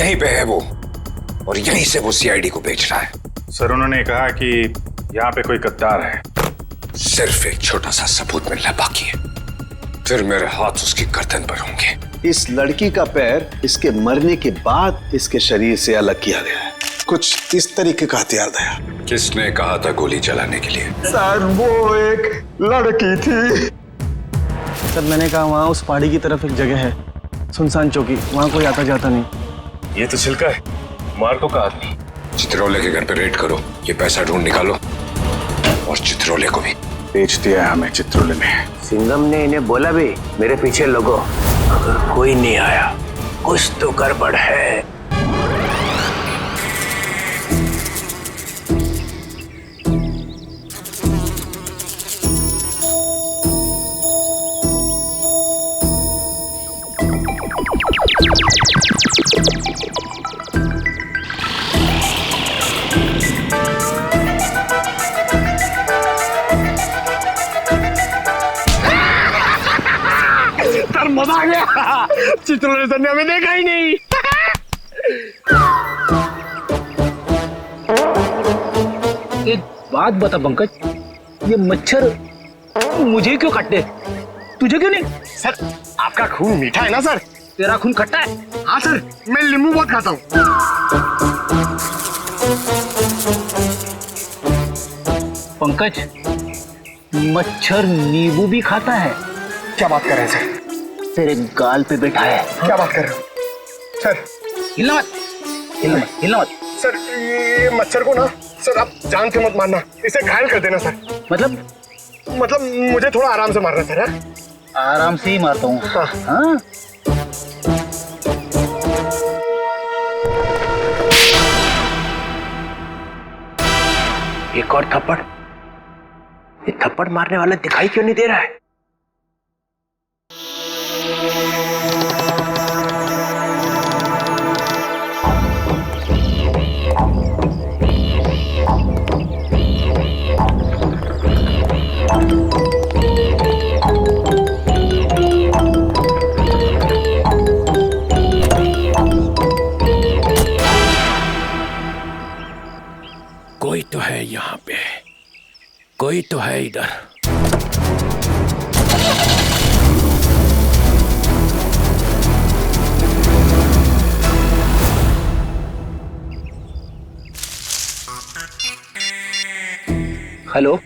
यहीं पे है वो, और यहीं से वो सीआईडी को बेच रहा है। सर उन्होंने कहा कि यहाँ पे कोई गद्दार है। सिर्फ एक छोटा सा सबूत मिलना बाकी है, फिर मेरे हाथ उसकी गर्दन पर होंगे। इस लड़की का पैर इसके मरने के बाद इसके शरीर से अलग किया गया है। कुछ इस तरीके का हथियार था। किसने कहा था गोली चलाने के लिए? सर वो एक लड़की थी। सर मैंने कहा वहाँ उस पहाड़ी की तरफ एक जगह है, सुनसान चौकी, वहाँ कोई आता जाता नहीं। ये तो छिलका है, मार को कहा आदमी। चित्रोले के घर पे रेड करो, ये पैसा ढूंढ निकालो, और चित्रोले को भी। बेच दिया हमें चित्रोले में। सिंघम ने इन्हें बोला भी, मेरे पीछे लोगो, अगर कोई नहीं आया कुछ तो गड़बड़ है। सर मजा आ गया, चित्रोले सर ने हमें देखा ही नहीं। एक बात बता पंकज, ये मच्छर मुझे क्यों काटते, तुझे क्यों नहीं? सर आपका खून मीठा है ना सर? तेरा खून खट्टा है? हाँ सर, मैं नींबू बहुत खाता हूँ। पंकज, मच्छर नींबू भी खाता है? क्या बात कर रहे हैं सर? तेरे गाल पे बैठा है। क्या बात कर रहे हो सर? हिलना मत, हिलना मत, हिलना मत। सर ये मच्छर को ना सर आप जान से मत मारना, इसे घायल कर देना सर। मतलब मुझे थोड़ा आराम से मारना सर। है? आराम से ही मारता हूँ। हाँ। हाँ? एक और थप्पड़। ये थप्पड़ मारने वाला दिखाई क्यों नहीं दे रहा है? कोई तो है यहाँ पे, कोई तो है इधर। हेलो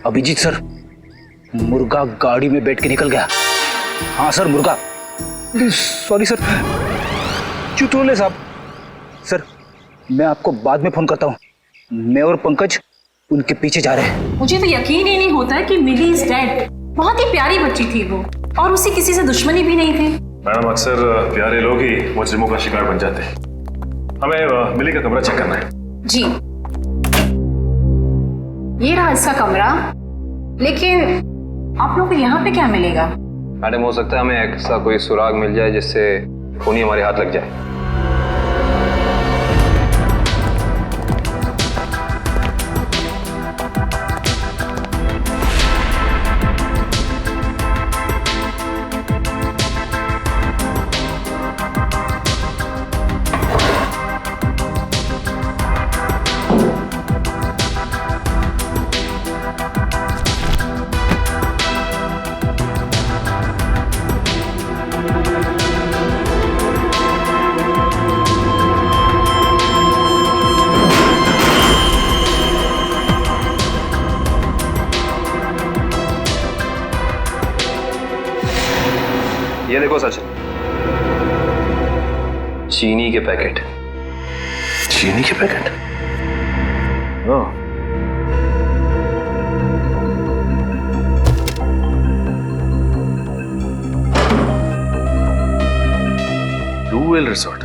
अभिजीत सर, मुर्गा गाड़ी में बैठ के निकल गया। हाँ सर मुर्गा। सॉरी सर, चित्रोले साहब। सर मैं आपको बाद में फोन करता हूँ। मैं और पंकज उनके पीछे जा रहे हैं। मुझे तो यकीन ही नहीं होता है कि मिली इज डेड। बहुत ही प्यारी बच्ची थी वो, और उसे किसी से दुश्मनी भी नहीं थी। मैडम अक्सर प्यारे लोग ही मुजरिमों का शिकार बन जाते हैं। हमें मिली का कमरा चेक करना है। जी ये रहा इसका कमरा, लेकिन आप लोग को यहाँ पे क्या मिलेगा? मैडम हो सकता है हमें ऐसा कोई सुराग मिल जाए जिससे खून ही हमारे हाथ लग जाए। ये देखो सचिन, चीनी के पैकेट। चीनी के पैकेट? Blue whale resort.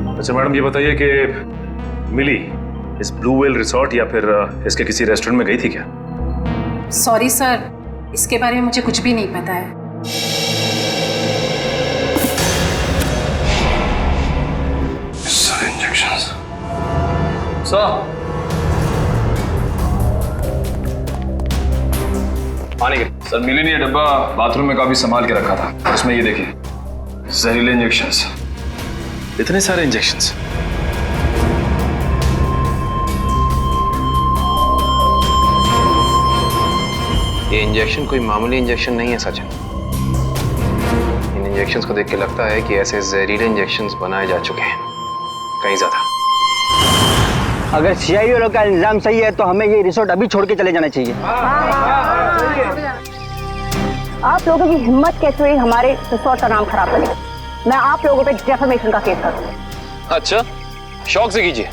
अच्छा मैडम ये बताइए कि मिली इस ब्लू वेल रिसोर्ट या फिर इसके किसी रेस्टोरेंट में गई थी क्या? सॉरी सर, इसके बारे में मुझे कुछ भी नहीं पता है। पानी के सर मिली ने ये डब्बा बाथरूम में काफी संभाल के रखा था, उसमें ये देखिए जहरीले इंजेक्शंस, इतने सारे इंजेक्शंस। ये इंजेक्शन कोई मामूली इंजेक्शन नहीं है सचिन। इन इंजेक्शंस को देख के लगता है कि ऐसे जहरीले इंजेक्शंस बनाए जा चुके हैं, कहीं ज्यादा। अगर सीआईडी वालों का इल्जाम सही है तो हमें ये रिसोर्ट अभी छोड़ के चले जाना चाहिए। आप लोगों की हिम्मत कैसे हुई हमारे रिसोर्ट का नाम खराब करने? मैं आप लोगों पे डेफेमेशन का केस करूंगी। अच्छा, शौक से कीजिए,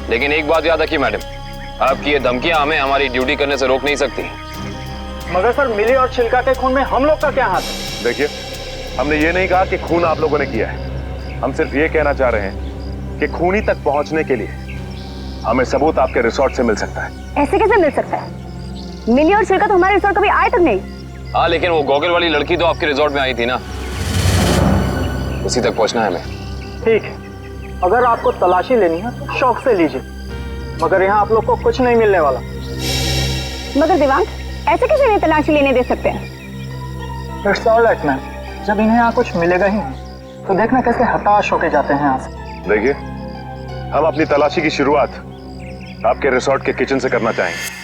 लेकिन एक बात याद रखिए मैडम, आपकी ये धमकियां हमें हमारी ड्यूटी करने से रोक नहीं सकती। मगर सर, मिली और छिलका के खून में हम लोग का क्या हाथ है? देखिए, हमने ये नहीं कहा कि खून आप लोगों ने किया है। हम सिर्फ ये कहना चाह रहे हैं कि खूनी तक पहुंचने के लिए हमें सबूत आपके रिसोर्ट से मिल सकता है। ऐसे कैसे मिल सकता है? मिली और छिलका तो हमारे रिसोर्ट कभी आए तक नहीं। हाँ, लेकिन वो गॉगल वाली लड़की तो आपके रिसोर्ट में आई थी ना, उसी तक पहुंचना है हमें। ठीक है, अगर आपको तलाशी लेनी है तो शौक से लीजिए, मगर यहाँ आप लोग को कुछ नहीं मिलने वाला। मगर दिवांग, ऐसे कैसे नहीं तलाशी लेने दे सकते हैं? इट्स ऑलराइट मैम, जब इन्हें यहाँ कुछ मिलेगा ही नहीं तो देखना कैसे हताश होके जाते हैं यहाँ से। देखिए, हम अपनी तलाशी की शुरुआत आपके रिसोर्ट के किचन से करना चाहेंगे।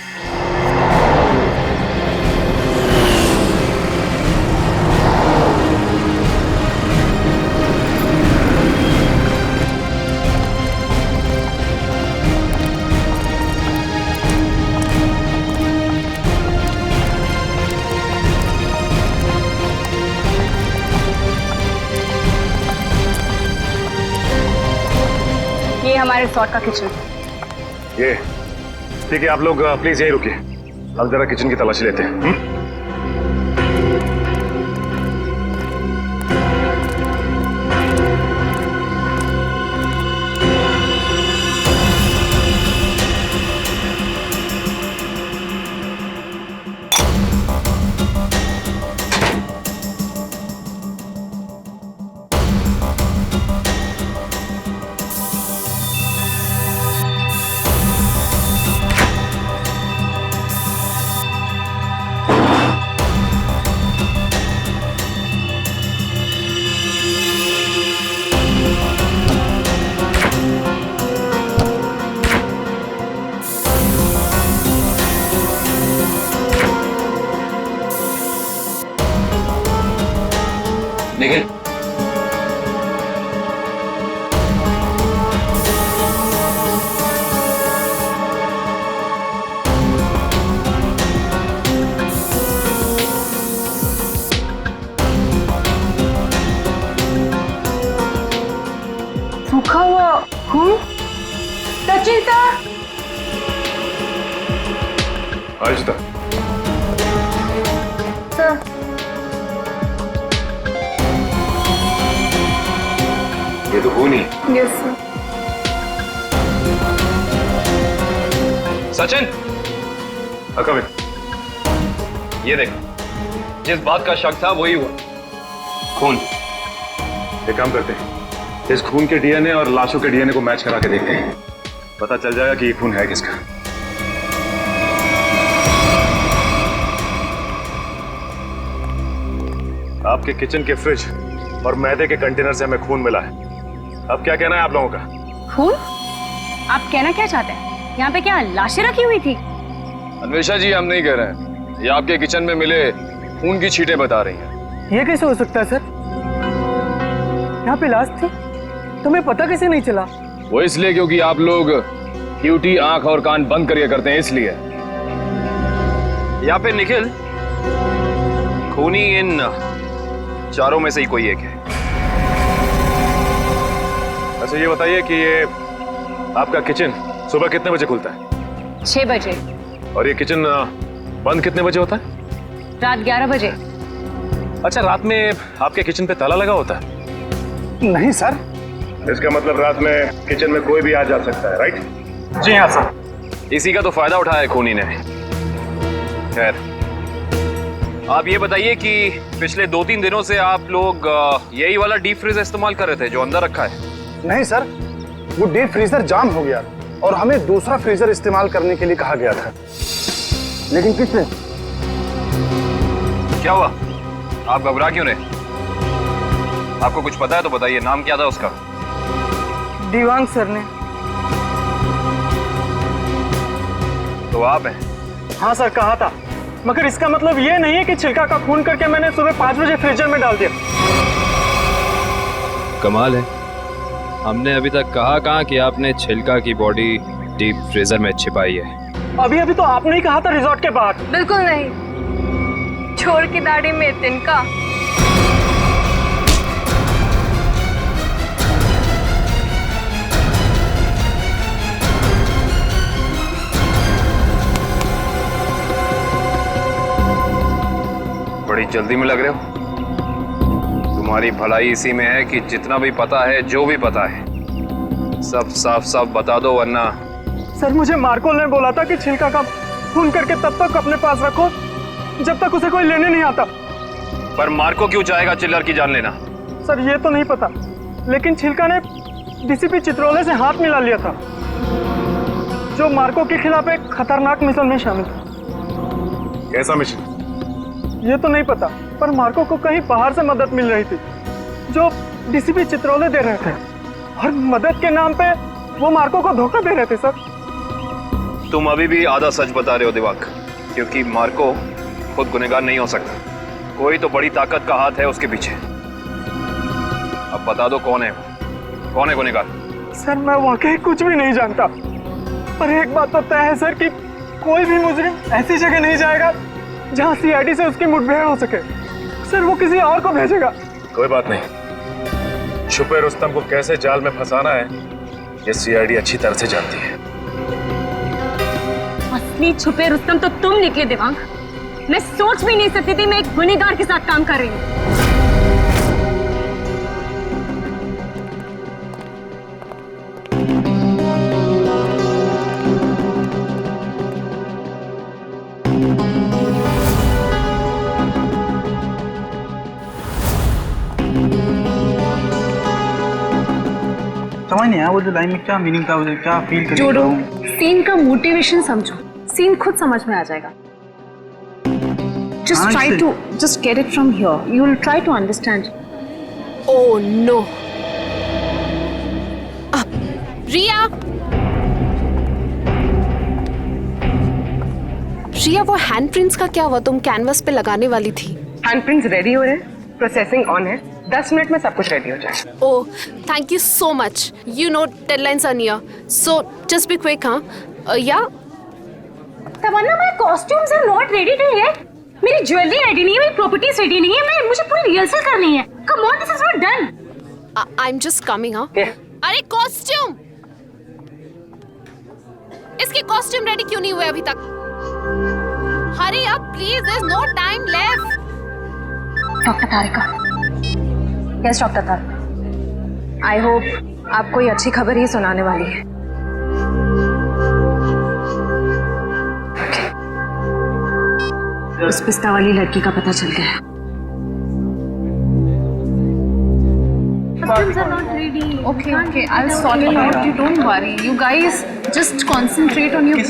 ये हमारे रिसोर्ट का किचन। ये ठीक है, आप लोग प्लीज यहीं रुकिए, हम जरा किचन की तलाशी लेते हैं। निखिल, सूखा हुआ खून। सचिन सर, आहिस्ता। सर ये तो खून ही। Yes sir. Sachin, come in. ये देख, जिस बात का शक था वही हुआ, खून। एक काम करते हैं, इस खून के डीएनए और लाशों के डीएनए को मैच करा के देखते हैं, पता चल जाएगा कि ये खून है किसका। आपके किचन के फ्रिज और मैदे के कंटेनर से हमें खून मिला है। अब क्या कहना है आप लोगों का? खून? आप कहना क्या चाहते हैं? यहाँ पे क्या लाशें रखी हुई थी? अन्वेषा जी, हम नहीं कह रहे हैं, ये आपके किचन में मिले खून की छींटें बता रही हैं। ये कैसे हो सकता है सर? यहाँ पे लाश थी, तुम्हें पता कैसे नहीं चला? वो इसलिए क्योंकि आप लोग ड्यूटी आंख और कान बंद करके करते हैं, इसलिए। या फिर निखिल, खूनी इन चारों में से ही कोई एक है। अच्छा ये बताइए कि ये आपका किचन सुबह कितने बजे खुलता है? 6 बजे। और ये किचन बंद कितने बजे होता है? रात 11 बजे। अच्छा, रात में आपके किचन पे ताला लगा होता है? नहीं सर। इसका मतलब रात में किचन में कोई भी आ जा सकता है, राइट? जी हाँ सर। इसी का तो फायदा उठाया है खूनी ने। खैर, आप ये बताइए कि पिछले 2-3 दिनों से आप लोग यही वाला डीप फ्रीजर इस्तेमाल कर रहे थे जो अंदर रखा है? नहीं सर, वो डीप फ्रीजर जाम हो गया और हमें दूसरा फ्रीजर इस्तेमाल करने के लिए कहा गया था। लेकिन किसने? क्या हुआ? आप घबरा क्यों रहे? आपको कुछ पता है तो बताइए, नाम क्या था उसका? दीवांग सर ने। तो आप हैं? हाँ सर, कहा था, मगर इसका मतलब ये नहीं है कि छिलका का खून करके मैंने सुबह 5 बजे फ्रीजर में डाल दिया। कमाल है, हमने अभी तक कहा कहाँ कि आपने छिलका की बॉडी डीप फ्रीजर में छिपाई है। अभी तो आपने ही कहा था रिजॉर्ट के बाहर। बिल्कुल नहीं, छोड़ की दाढ़ी में तिनका। बड़ी जल्दी में लग रहे हो। तुम्हारी भलाई इसी में है कि जितना भी पता है, जो भी पता है, सब साफ साफ बता दो, वरना। सर, मुझे मार्को ने बोला था कि छिलका का खून करके तब तक अपने पास रखो जब तक उसे कोई लेने नहीं आता। पर मार्को क्यों चाहेगा चिल्लर की जान लेना? सर, ये तो नहीं पता, लेकिन छिलका ने डीसीपी चित्रोले से हाथ मिला लिया था, जो मार्को के खिलाफ एक खतरनाक मिशन में शामिल था। कैसा मिशन? ये तो नहीं पता, पर मार्को को कहीं बाहर से मदद मिल रही थी जो डीसीपी चित्रोले दे रहे थे, और मदद के नाम पे वो मार्को को धोखा दे रहे थे। सर, तुम अभी भी आधा सच बता रहे हो दिवाक, क्योंकि मार्को खुद गुनहगार नहीं हो सकता। कोई तो बड़ी ताकत का हाथ है उसके पीछे। अब बता दो कौन है गुनहगार? सर, मैं वाकई कुछ भी नहीं जानता, पर एक बात तो तय है सर कि कोई भी मुजरिम ऐसी जगह नहीं जाएगा जहां सीआईडी से उसकी मुठभेड़ हो सके। सर, वो किसी और को भेजेगा। कोई बात नहीं, छुपे रुस्तम को कैसे जाल में फंसाना है ये सीआईडी अच्छी तरह से जानती है। असली छुपे रुस्तम तो तुम निकले दिवांग। मैं सोच भी नहीं सकती थी मैं एक गुनहगार के साथ काम कर रही हूँ। समझ नहीं आया वो जो लाइन में क्या मीनिंग था, उसे क्या फील कर रहा हूँ। सीन का मोटिवेशन समझो, सीन खुद समझ में आ जाएगा। Just try to just get it from here. You will try to understand. Oh no. रिया, वो हैंडप्रिंट्स का क्या हुआ? तुम कैनवस पे लगाने वाली थी। हैंडप्रिंट्स रेडी हो रहे हैं, प्रोसेसिंग ऑन है, 10 मिनट में सब कुछ रेडी हो जाएगा। Oh, thank you so much. You know deadlines are near, so just be quick. हाँ या Tamanna, my costumes are not ready to yet. मेरी ज्वेलरी रेडी नहीं है, मेरी प्रॉपर्टीज रेडी नहीं है, मुझे पूरी रिहर्सल करनी है। Come on, this is not done. I am just coming. हाँ, अरे कॉस्ट्यूम, इसके कॉस्ट्यूम रेडी क्यों नहीं हुए अभी तक? Hurry up please, there is no time left. Doctor Tarika, yes doctor Tarika, I hope आप कोई अच्छी खबर ही सुनाने वाली है। उस पिस्ता वाली लड़की का पता चल गया। Okay, I'll sort it out. You don't worry. You guys just concentrate on your.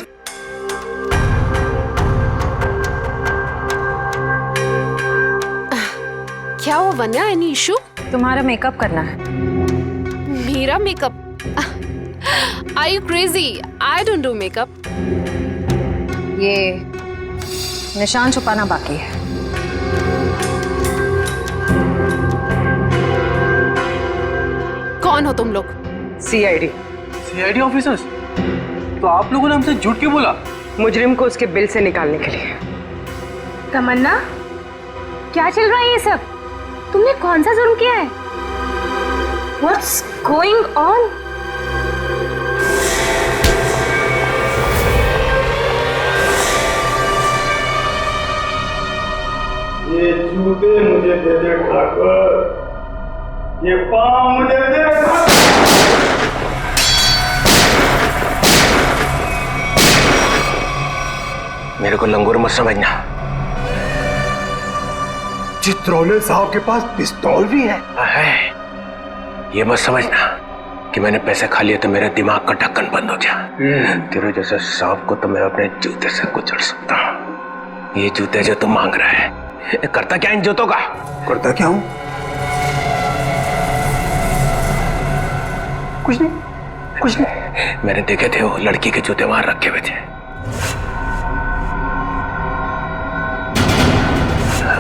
क्या हुआ वन्या? Any issue? तुम्हारा मेकअप करना है। मेरा makeup? Are you crazy? I don't do makeup. ये निशान छुपाना बाकी है। कौन हो तुम लोग? CID officers? तो आप लोगों ने हमसे झूठ क्यों बोला? मुजरिम को उसके बिल से निकालने के लिए। तमन्ना, क्या चल रहा है ये सब? तुमने कौन सा जुर्म किया है? What's going on? ये जूते मुझे दे दे ठाकुर, ये पाँव मुझे दे। मेरे को लंगूर मत समझना। चित्रोले साहब के पास पिस्तौल भी है। ये मत समझना कि मैंने पैसे खा लिए तो मेरे दिमाग का ढक्कन बंद हो गया। तेरे जैसे सांप को तो मैं अपने जूते से कुचल सकता हूँ। ये जूते जो तू मांग रहा है, करता क्या इन जूतों का? करता क्या हूँ? कुछ नहीं, कुछ नहीं। मैंने देखे थे वो लड़की के जूते वहां रखे हुए थे।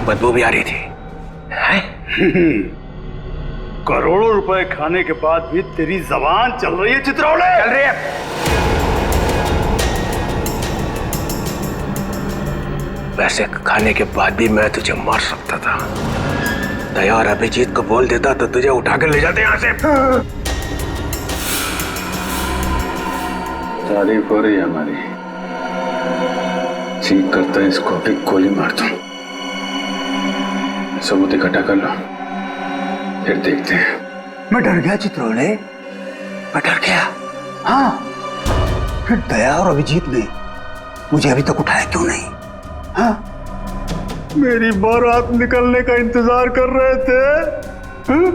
बदबू भी आ रही थी। करोड़ों रुपए खाने के बाद भी तेरी जबान चल रही है चित्रौले? चल रही है। वैसे खाने के बाद भी मैं तुझे मार सकता था। दया और अभिजीत को बोल देता तो तुझे उठा कर ले जाते यहां से। तारीफ हो रही है हमारी। ठीक करता है इसको भी गोली मार दूं। सबूत इकट्ठा कर लो, फिर देखते हैं। मैं डर गया चित्रौले, मैं डर गया। हाँ, फिर दया और अभिजीत ने मुझे अभी तक उठाया क्यों नहीं? हाँ, मेरी बारात निकलने का इंतजार कर रहे थे। हाँ?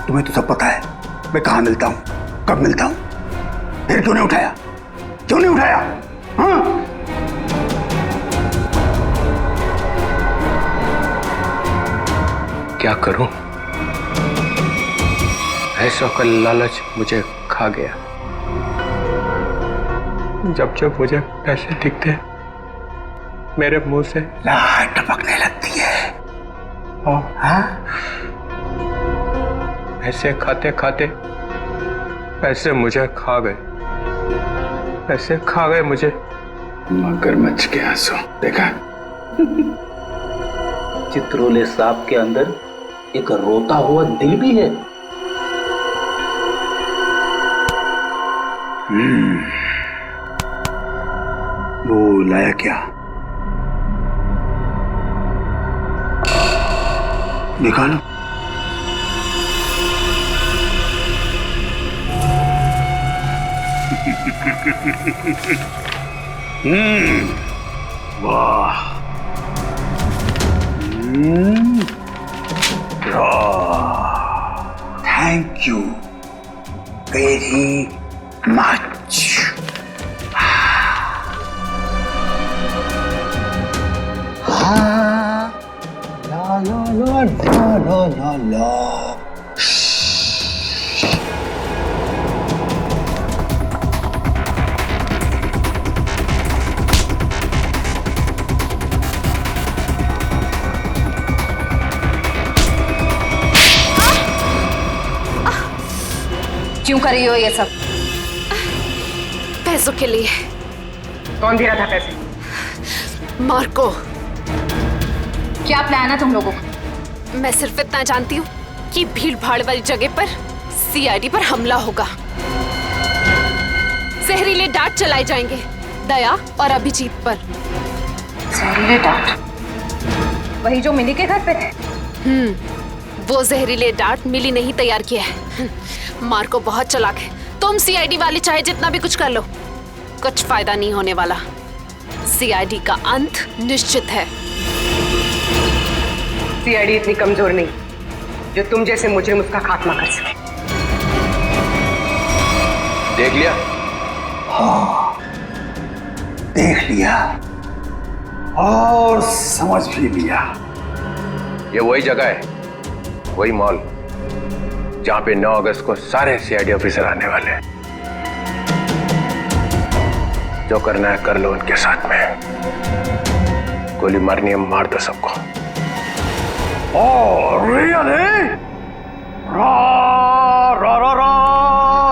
तुम्हें तो सब पता है मैं कहाँ मिलता हूँ, कब मिलता हूँ। फिर क्यों नहीं उठाया? क्यों नहीं उठाया? हाँ? क्या करूं? ऐसा का लालच मुझे खा गया। जब जब मुझे पैसे दिखते मेरे मुंह से लार टपकने लगती है। हाँ? पैसे खाते खाते पैसे मुझे खा गए। पैसे खा गए मुझे। मगरमच्छ के आंसू देखा? चित्रौले साहब के अंदर एक रोता हुआ दिल भी है। वो लाया क्या? निकालो। वाह, थैंक यू वेरी मच। ला ला ला ला ला ला ला। क्यों कर रही हो ये सब? पैसों के लिए। कौन दे रहा था पैसे? मार्को। क्या प्लान है तुम लोगों का? मैं सिर्फ इतना जानती हूँ कि भीड़ भाड़ वाली जगह पर सीआईडी पर हमला होगा। जहरीले डांट चलाए जाएंगे दया और अभिजीत पर। जहरीले डांट? वही जो मिली के घर पे थे? वो जहरीले डांट मिली नहीं तैयार किया है। मार्को बहुत चालाक है। तुम सीआईडी वाले चाहे जितना भी कुछ कर लो, कुछ फायदा नहीं होने वाला। सीआईडी का अंत निश्चित है। सीआईडी इतनी कमजोर नहीं जो तुम जैसे मुजरिम उसका खात्मा कर सके। देख लिया? हाँ, देख लिया और समझ भी लिया। ये वही जगह है, वही मॉल जहां पे 9 अगस्त को सारे सीआईडी ऑफिसर आने वाले हैं। जो करना है कर लो उनके साथ में। गोली मारनी है मार दो सबको। रियली? रा रा रा रा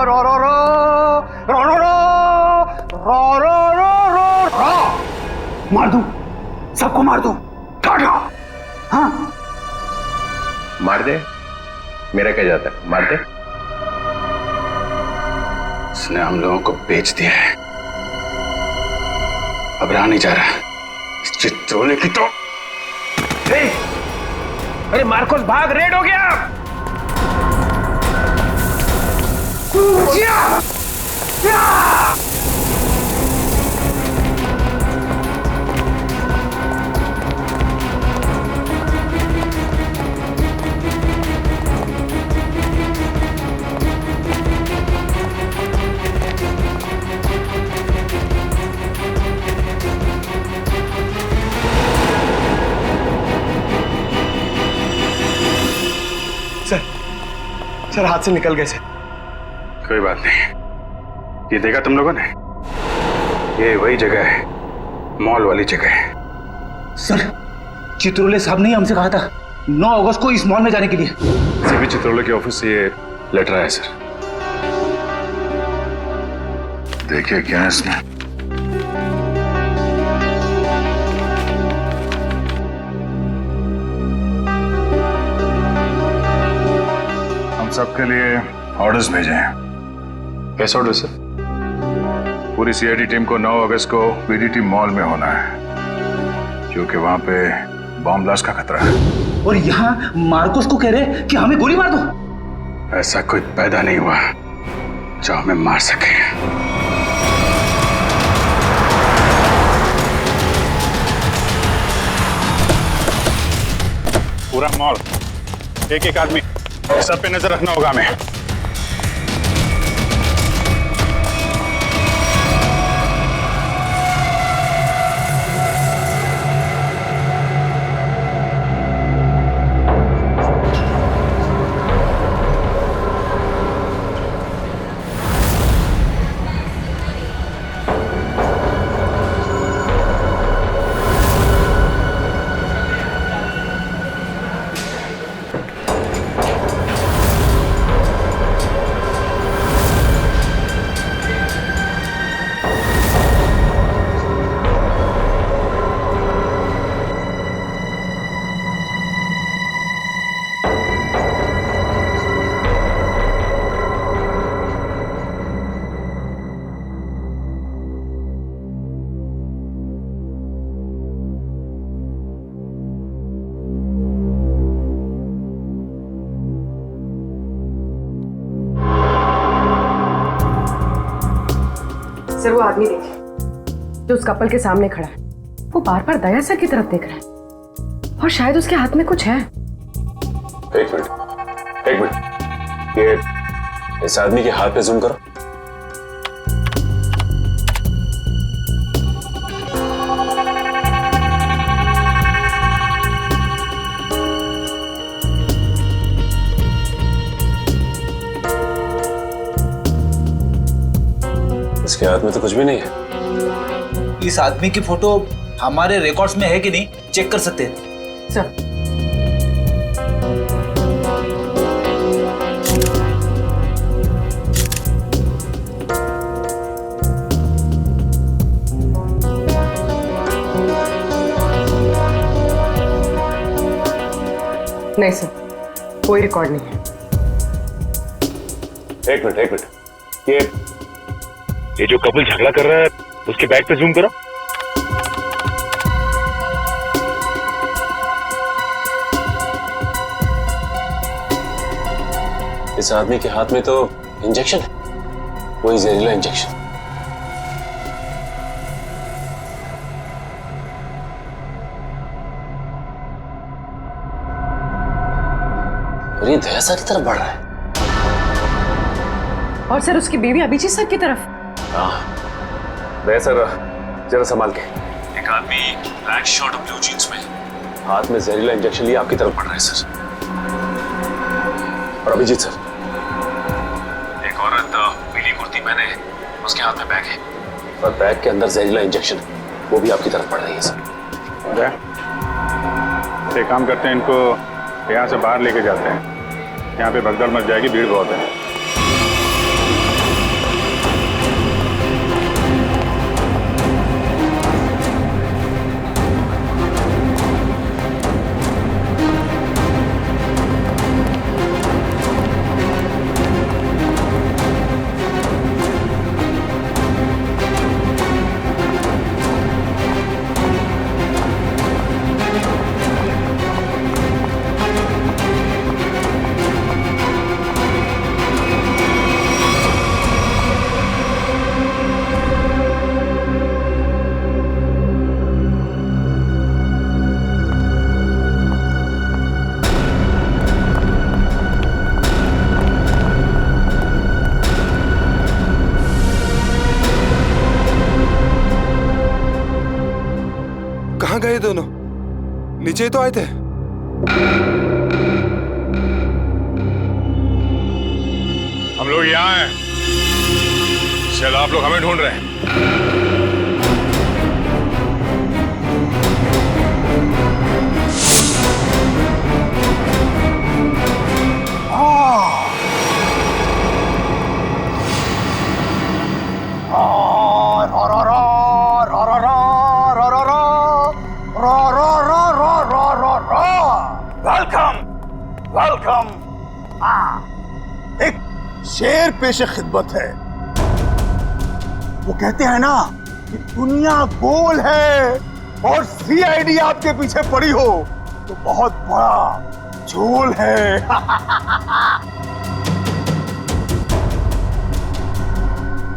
रा रा रा रा रा रा रा रा रा। मार दूं, सबको मार दूं। टाटा। हाँ, मार दे, मेरा क्या जाता है, मार दे। उसने हम लोगों को बेच दिया है, अब रहा नहीं जा रहा। इस चित्रौले की तो। अरे मार्कोस भाग, रेड हो गया। सर हाथ से निकल गए सर। कोई बात नहीं, ये देखा तुम लोगों ने? ये वही जगह है, मॉल वाली जगह है। सर, चित्रोले साहब ने हमसे कहा था 9 अगस्त को इस मॉल में जाने के लिए। सीपी चित्रोले के ऑफिस से ये लेटर आया सर। देखिए क्या है इसमें। हम सबके लिए ऑर्डर्स भेजे हैं। कैसा ऑर्डर सर? पूरी सीआईडी टीम को 9 अगस्त को बीडीटी मॉल में होना है, क्योंकि वहां पे बॉम्ब ब्लास्ट का खतरा है। और यहाँ मार्कोस को कह रहे कि हमें गोली मार दो। ऐसा कोई पैदा नहीं हुआ जो हमें मार सके। पूरा मॉल, एक एक आदमी, सब पे नजर रखना होगा हमें। सर, वो आदमी देखिए जो उस कपल के सामने खड़ा है, वो बार बार दया सर की तरफ देख रहा है और शायद उसके हाथ में कुछ है। एक मिनट, ये इस आदमी के हाथ पे जूम करो। इसके हाथ में तो कुछ भी नहीं है। इस आदमी की फोटो हमारे रिकॉर्ड्स में है कि नहीं, चेक कर सकते हैं सर। नहीं सर, कोई रिकॉर्ड नहीं है। एक मिनट, ये जो कपल झगड़ा कर रहा है उसके बैग पे जूम करो। इस आदमी के हाथ में तो इंजेक्शन है, वही जहरीला इंजेक्शन। और ये दया सर की तरफ बढ़ रहा है। और सर उसकी बीवी अभिजीत सर की तरफ। हाँ, दया सर जरा संभाल के। एक आदमी ब्लैक शर्ट और ब्लू जींस में हाथ में जहरीला इंजेक्शन लिए आपकी तरफ बढ़ रहा है सर। और अभिजीत सर, एक औरत पीली कुर्ती पहने, उसके हाथ में बैग है और बैग के अंदर जहरीला इंजेक्शन है, वो भी आपकी तरफ बढ़ रही है सर। एक काम करते हैं, इनको यहाँ से बाहर लेके जाते हैं। यहाँ पे भगदड़ मच जाएगी, भीड़ बहुत है। कहाँ गए दोनों? नीचे तो आए थे। हम लोग यहाँ हैं। चलो आप लोग हमें ढूंढ रहे हैं। Welcome welcome. एक शेर पेशे खिदमत है। वो कहते हैं ना कि दुनिया गोल है और सीआईडी आपके पीछे पड़ी हो तो बहुत बड़ा झोल है।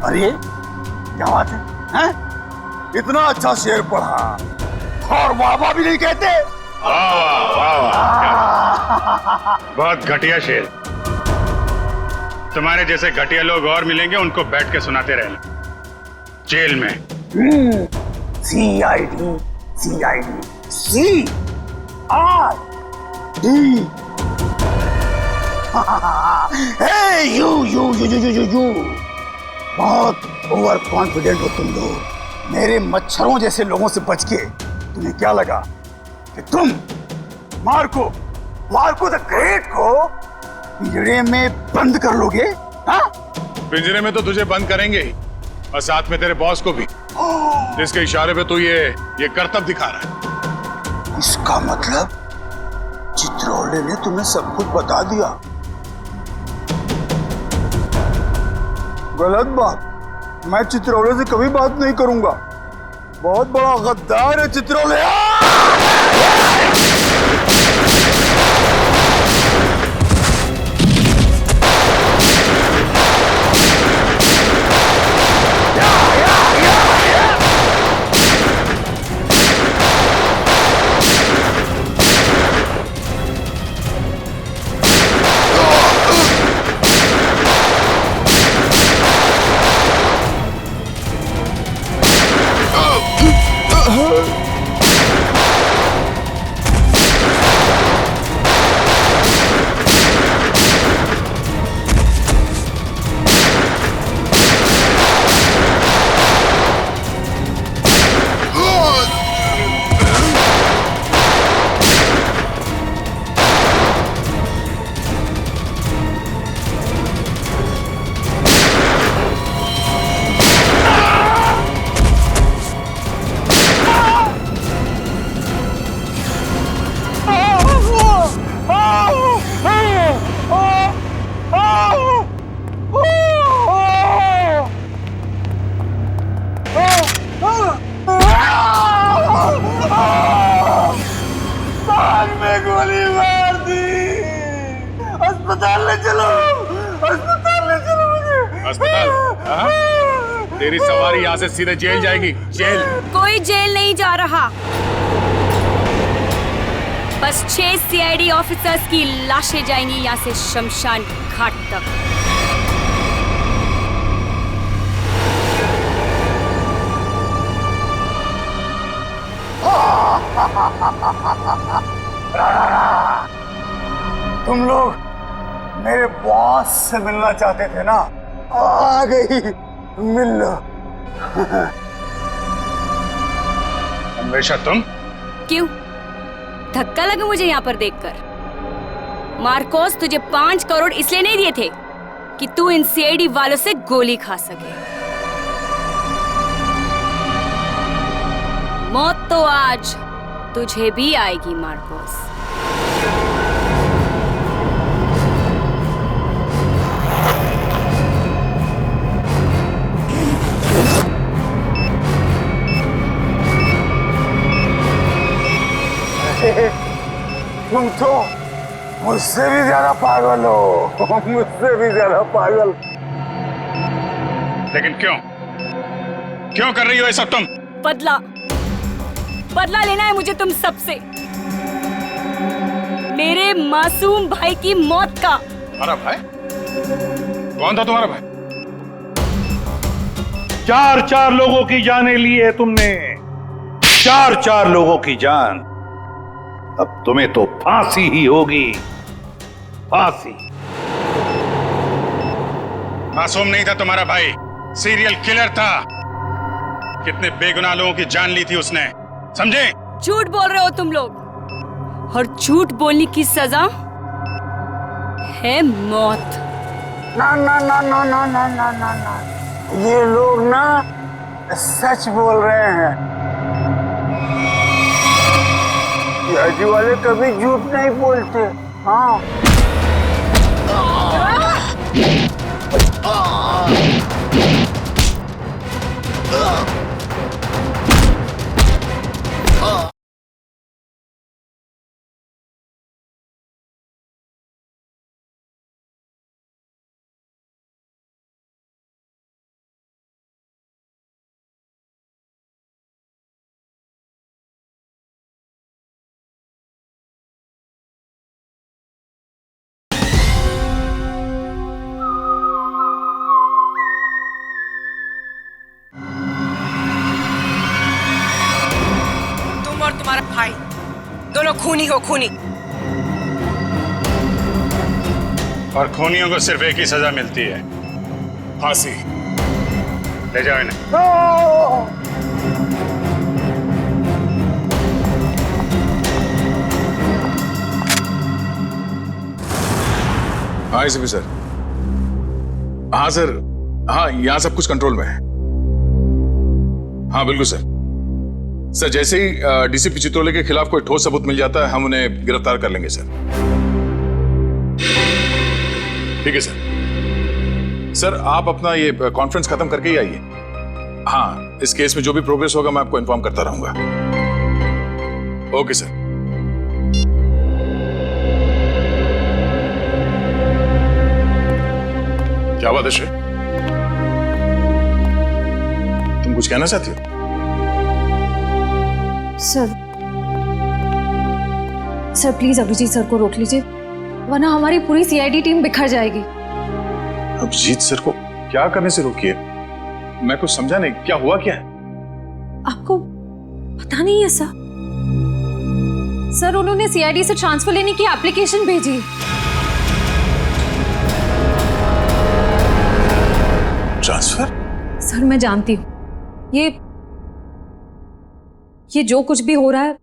अरे क्या बात है? इतना अच्छा शेर पढ़ा और वाह भी नहीं कहते। बहुत घटिया शेर। तुम्हारे जैसे घटिया लोग और मिलेंगे, उनको बैठ के सुनाते रहना जेल में। CID CID C R D. You बहुत ओवर कॉन्फिडेंट हो तुम लोग। मेरे मच्छरों जैसे लोगों से बच के तुम्हें क्या लगा कि तुम मार्को द ग्रेट को पिंजरे में बंद कर लोगे? हाँ? पिंजरे में तो तुझे बंद करेंगे ही, और साथ में तेरे बॉस को भी, जिसके इशारे पे तू ये करतब दिखा रहा है। इसका मतलब चित्रोले ने तुम्हें सब कुछ बता दिया। गलत बात। मैं चित्रोले से कभी बात नहीं करूंगा। बहुत बड़ा गद्दार है चित्रोले। अस्पताल ले चलो मुझे। अस्पताल? तेरी सवारी यहाँ से सीधे जेल जाएगी। जेल? कोई जेल नहीं जा रहा, बस 6 सीआईडी ऑफिसर्स की लाशें जाएंगी यहाँ से शमशान घाट तक। तुम लोग मेरे बॉस से मिलना चाहते थे ना? आ गई, मिल लो। हमेशा तुम? क्यों धक्का लगा मुझे यहाँ पर देखकर? मार्कोस तुझे 5 करोड़ इसलिए नहीं दिए थे कि तू इन सीआईडी वालों से गोली खा सके। मौत तो आज तुझे भी आएगी मार्कोस। तुम तो मुझसे भी ज्यादा पागल हो, मुझसे भी ज्यादा पागल। लेकिन क्यों कर रही हो ये सब तुम? बदला लेना है मुझे तुम सबसे, मेरे मासूम भाई की मौत का। हमारा भाई? कौन था तुम्हारा भाई? 4 लोगों की जानें ली है तुमने, 4 लोगों की जान। अब तुम्हें तो फांसी ही होगी, फांसी। मासूम नहीं था तुम्हारा भाई, सीरियल किलर था। कितने बेगुनाह लोगों की जान ली थी उसने, समझे? झूठ बोल रहे हो तुम लोग, और झूठ बोलने की सजा है मौत। ना ना ना ना ना ना ना ना ना, ये लोग ना सच बोल रहे हैं। सीआईडी वाले कभी झूठ नहीं बोलते। हाँ, तुम और तुम्हारा भाई दोनों खूनी हो, खूनी। और खूनियों को सिर्फ एक ही सजा मिलती है, फांसी। ले जाओ इन्हें। हाँ एसीपी सर। हाँ सर, हाँ यहाँ सब कुछ कंट्रोल में है। हाँ बिल्कुल सर। सर जैसे ही डीसीपी चित्रोले के खिलाफ कोई ठोस सबूत मिल जाता है, हम उन्हें गिरफ्तार कर लेंगे सर। ठीक है सर। सर आप अपना ये कॉन्फ्रेंस खत्म करके ही आइए। हाँ, इस केस में जो भी प्रोग्रेस होगा मैं आपको इन्फॉर्म करता रहूंगा। Okay sir. क्या बात है श्रेय, तुम कुछ कहना चाहती हो? सर प्लीज अभिजीत सर को रोक लीजिए, वरना हमारी पूरी सीआईडी टीम बिखर जाएगी। अभिजीत सर को क्या करने से रोकिए? मैं कुछ समझा नहीं, क्या हुआ क्या है? आपको पता नहीं है सर? सर उन्होंने सीआईडी से ट्रांसफर लेने की एप्लीकेशन भेजी। ट्रांसफर? सर मैं जानती हूँ ये जो कुछ भी हो रहा है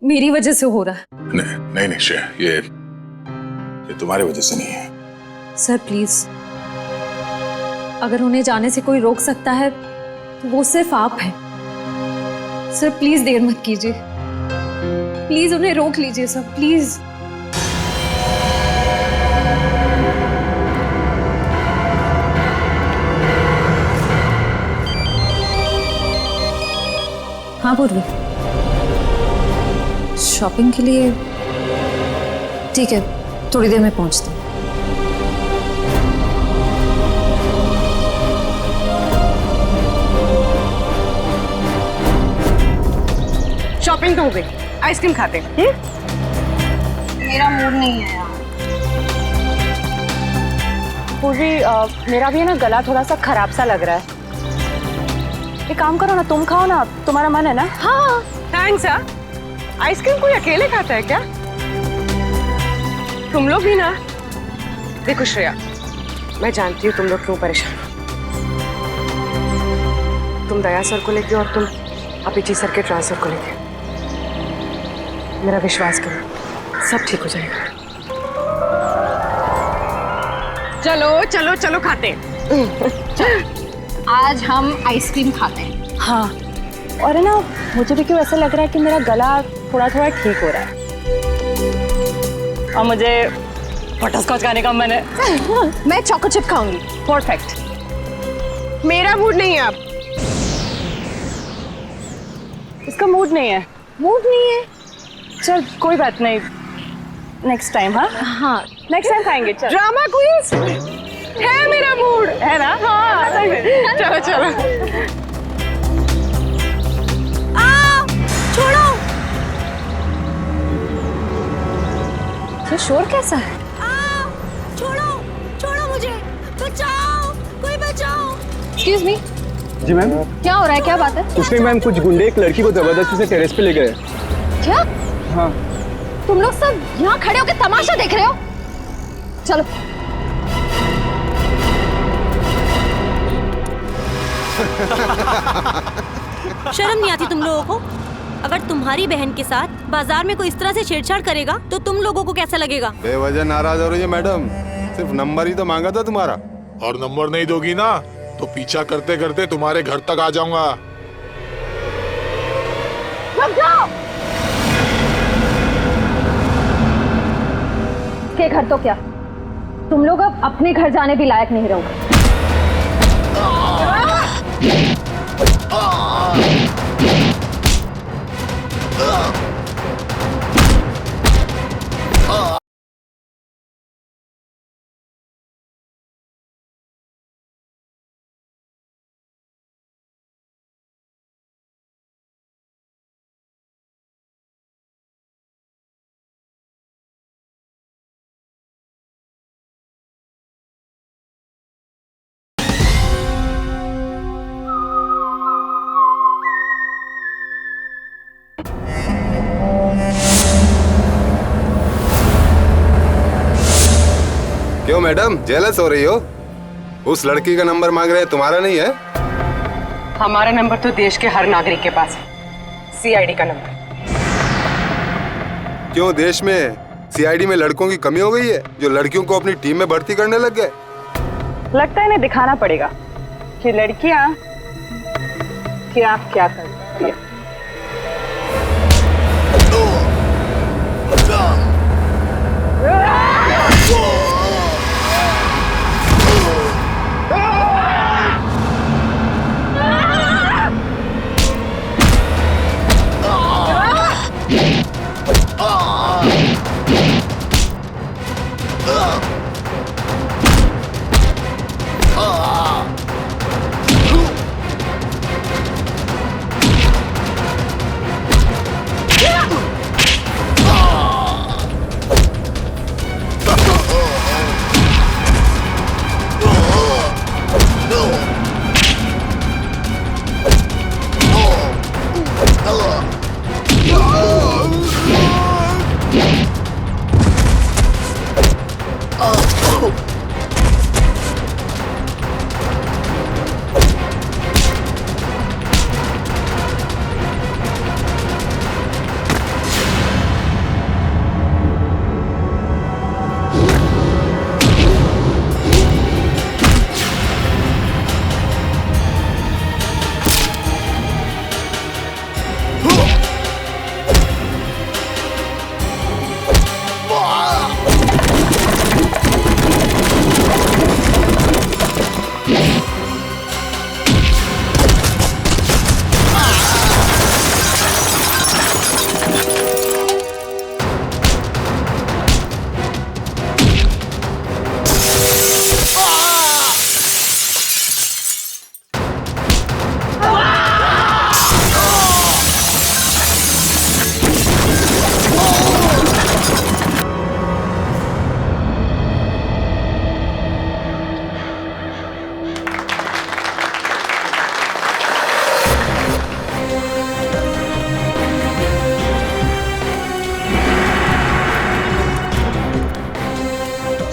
मेरी वजह से हो रहा है। नहीं नहीं श्रेया, ये तुम्हारी वजह से नहीं है। सर प्लीज, अगर उन्हें जाने से कोई रोक सकता है तो वो सिर्फ आप हैं। सर प्लीज देर मत कीजिए, प्लीज उन्हें रोक लीजिए सर, प्लीज। हाँ पूर्वी, शॉपिंग के लिए? ठीक है, थोड़ी देर में पहुंचती हूँ। शॉपिंग तो हो गई, आइसक्रीम खाते हैं? मेरा मूड नहीं है यार। पूर्वी, मेरा भी है ना गला थोड़ा सा खराब सा लग रहा है। एक काम करो ना, तुम खाओ ना, तुम्हारा मन है ना? हाँ थैंक्स। आइसक्रीम कोई अकेले खाता है क्या? तुम लोग भी ना। देखो श्रेया, मैं जानती हूँ तुम लोग क्यों परेशान हो। तुम दया सर को लेके और तुम अभिजीत सर के ट्रांसफर को लेके। मेरा विश्वास करो, सब ठीक हो जाएगा। चलो चलो चलो खाते हैं। आज हम आइसक्रीम खाते हैं। हाँ, और है ना, मुझे भी क्यों ऐसा लग रहा है कि मेरा गला थोड़ा थोड़ा ठीक हो रहा है और मुझे बटरस्कॉच खाने का मन है। मैं चोको चिप खाऊंगी। परफेक्ट। मेरा मूड नहीं है अब। इसका मूड नहीं है? मूड नहीं है? चल कोई बात नहीं, नेक्स्ट टाइम। हाँ हाँ नेक्स्ट टाइम खाएंगे। चल। ड्रामा क्वींस है मेरा मूड, है ना? हाँ चलो चलो। छोड़ो। ये शोर कैसा है? छोड़ो छोड़ो मुझे, बचाओ, कोई बचाओ। Excuse me. जी मैम। क्या हो रहा है, क्या बात है? कुछ नहीं मैम, कुछ गुंडे एक लड़की को जबरदस्ती से टेरेस पे ले गए। क्या? हाँ। तुम लोग सब यहाँ खड़े होकर तमाशा देख रहे हो? चलो। शर्म नहीं आती तुम लोगों को? अगर तुम्हारी बहन के साथ बाजार में कोई इस तरह से छेड़छाड़ करेगा तो तुम लोगों को कैसा लगेगा? बेवजह नाराज हो रही है मैडम, सिर्फ नंबर ही तो मांगा था तुम्हारा। और नंबर नहीं दोगी ना तो पीछा करते करते तुम्हारे घर तक आ जाऊंगा। रुक जाओ। के घर तो क्या, तुम लोग अब अपने घर जाने भी लायक नहीं रहोगे। क्यों मैडम जेलस हो रही हो? उस लड़की का नंबर मांग रहे हैं, तुम्हारा नहीं है? हमारा नंबर तो देश के हर नागरिक के पास है, सीआईडी का नंबर। क्यों देश में सीआईडी में लड़कों की कमी हो गई है जो लड़कियों को अपनी टीम में भर्ती करने लग गए? लगता है इन्हें दिखाना पड़ेगा कि लड़कियां क्या क्या करती है।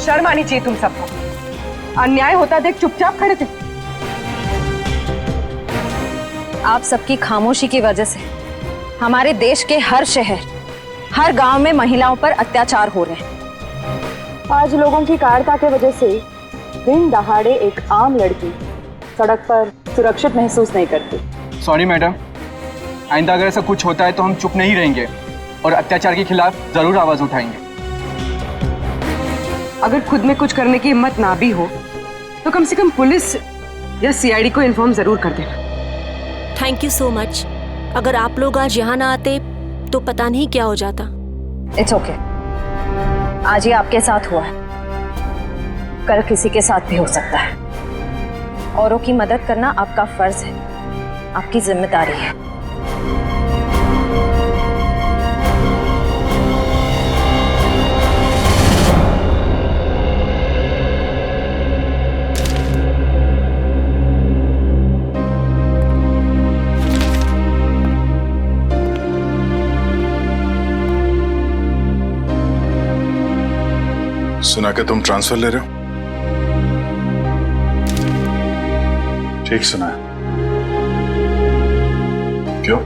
शर्म आनी चाहिए तुम सबको। अन्याय होता देख चुपचाप खड़े थे। आप सबकी खामोशी की वजह से हमारे देश के हर शहर, हर गांव में महिलाओं पर अत्याचार हो रहे हैं। आज लोगों की कायरता की वजह से दिन दहाड़े एक आम लड़की सड़क पर सुरक्षित महसूस नहीं करती। सॉरी मैडम, आइंदा अगर ऐसा कुछ होता है तो हम चुप नहीं रहेंगे और अत्याचार के खिलाफ जरूर आवाज उठाएंगे। अगर खुद में कुछ करने की हिम्मत ना भी हो तो कम से कम पुलिस या सीआईडी को इन्फॉर्म जरूर कर देना। Thank you so much. अगर आप लोग आज यहाँ ना आते तो पता नहीं क्या हो जाता। It's okay. आज ये आपके साथ हुआ है, कल किसी के साथ भी हो सकता है। औरों की मदद करना आपका फर्ज है, आपकी जिम्मेदारी है। सुना कि तुम ट्रांसफर ले रहे हो? ठीक सुना है। क्यों?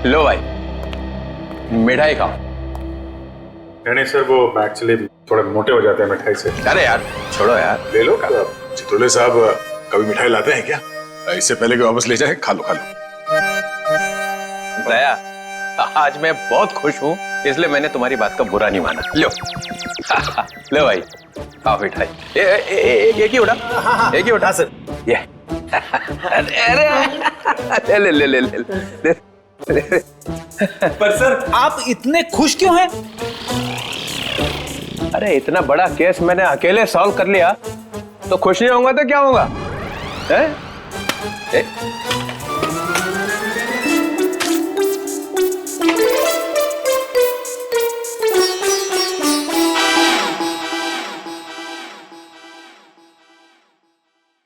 लो भाई, मिठाई खाओ। नहीं सर, वो एक्चुअली थोड़े मोटे हो जाते हैं मिठाई से। अरे यार छोड़ो यार, ले लो। चित्रोले साहब कभी मिठाई लाते हैं क्या? इससे पहले कि वापस ले जाए, खा लो खा लो। दया, आज मैं बहुत खुश हूँ, इसलिए मैंने तुम्हारी बात का बुरा नहीं माना। लो लो भाई, खाओ मिठाई। एक ही उठा, एक ही उठा सर। ये अरे ले ले ले ले ले। पर सर आप इतने खुश क्यों हैं? अरे इतना बड़ा केस मैंने अकेले सॉल्व कर लिया, तो खुश नहीं होऊंगा तो क्या होगा?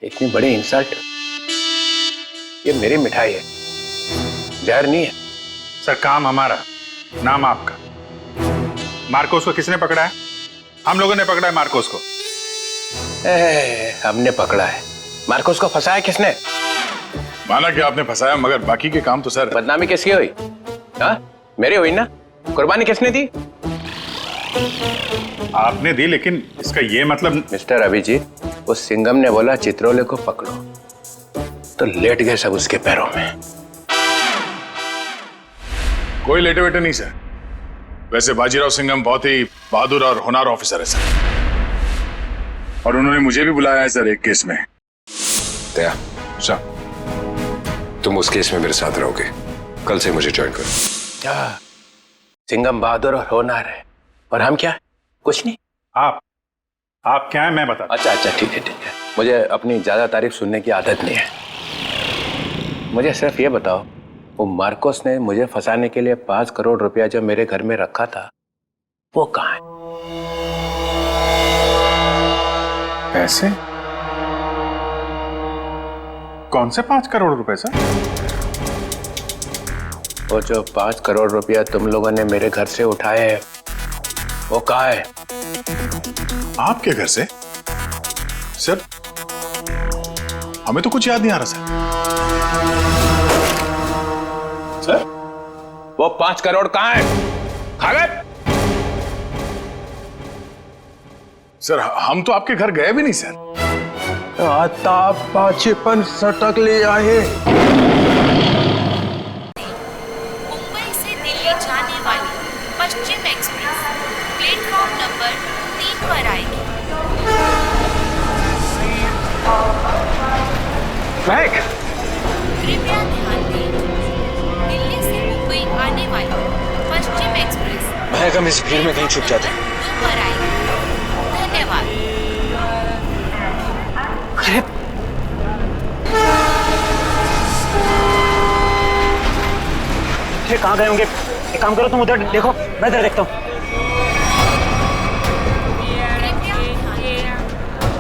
इतनी बड़ी इंसल्ट, ये मेरी मिठाई है, जहर नहीं है। सर काम हमारा, नाम आपका। मार्कोस को किसने पकड़ा है? हम लोगों ने पकड़ा है मार्कोस को। हमने पकड़ा है। मार्कोस को फंसाया किसने? माना कि आपने फंसाया, मगर बाकी के काम तो सर। बदनामी किसकी हुई? हाँ, मेरी हुई ना। कुर्बानी किसने दी? आपने दी, लेकिन इसका ये मतलब। मिस्टर अभिजीत, उस सिंघम ने बोला चित्रोले को पकड़ो, तो लेट गए सब उसके पैरों में। कोई लेटे वेटे नहीं सर। वैसे बाजीराव सिंघम बहुत ही बहादुर और होनहार ऑफिसर है सर, और उन्होंने मुझे भी बुलाया है सर एक केस में। दया, तुम उस केस में मेरे साथ रहोगे, कल से मुझे ज्वाइन करो। क्या सिंघम बहादुर और होनहार है, और हम क्या? कुछ नहीं। आप क्या है मैं बता। अच्छा अच्छा, ठीक है ठीक है। मुझे अपनी ज्यादा तारीफ सुनने की आदत नहीं है। मुझे सिर्फ ये बताओ, वो मार्कोस ने मुझे फंसाने के लिए 5 करोड़ रुपया जो मेरे घर में रखा था, वो कहाँ है? पैसे? कौन से 5 करोड़ रुपए सर? वो जो 5 करोड़ रुपया तुम लोगों ने मेरे घर से उठाए हैं, वो कहाँ है? आपके घर से? सर हमें तो कुछ याद नहीं आ रहा सर। वो 5 करोड़ कहाँ है? खा गए? सर हम तो आपके घर गए भी नहीं सर। आता पाछेपन सटक ले आए। मुंबई से दिल्ली जाने वाली पश्चिम एक्सप्रेस प्लेटफॉर्म नंबर 3 पर आएगी। कृपया ध्यान दें, दिल्ली से मुंबई आने वाली पश्चिम एक्सप्रेस हम इस भीड़ में कहीं छुप जाते हैं। 2 पर आएगी। धन्यवाद। अरे कहाँ गए होंगे? एक काम करो, तुम उधर देखो, मैं इधर देखता हूँ।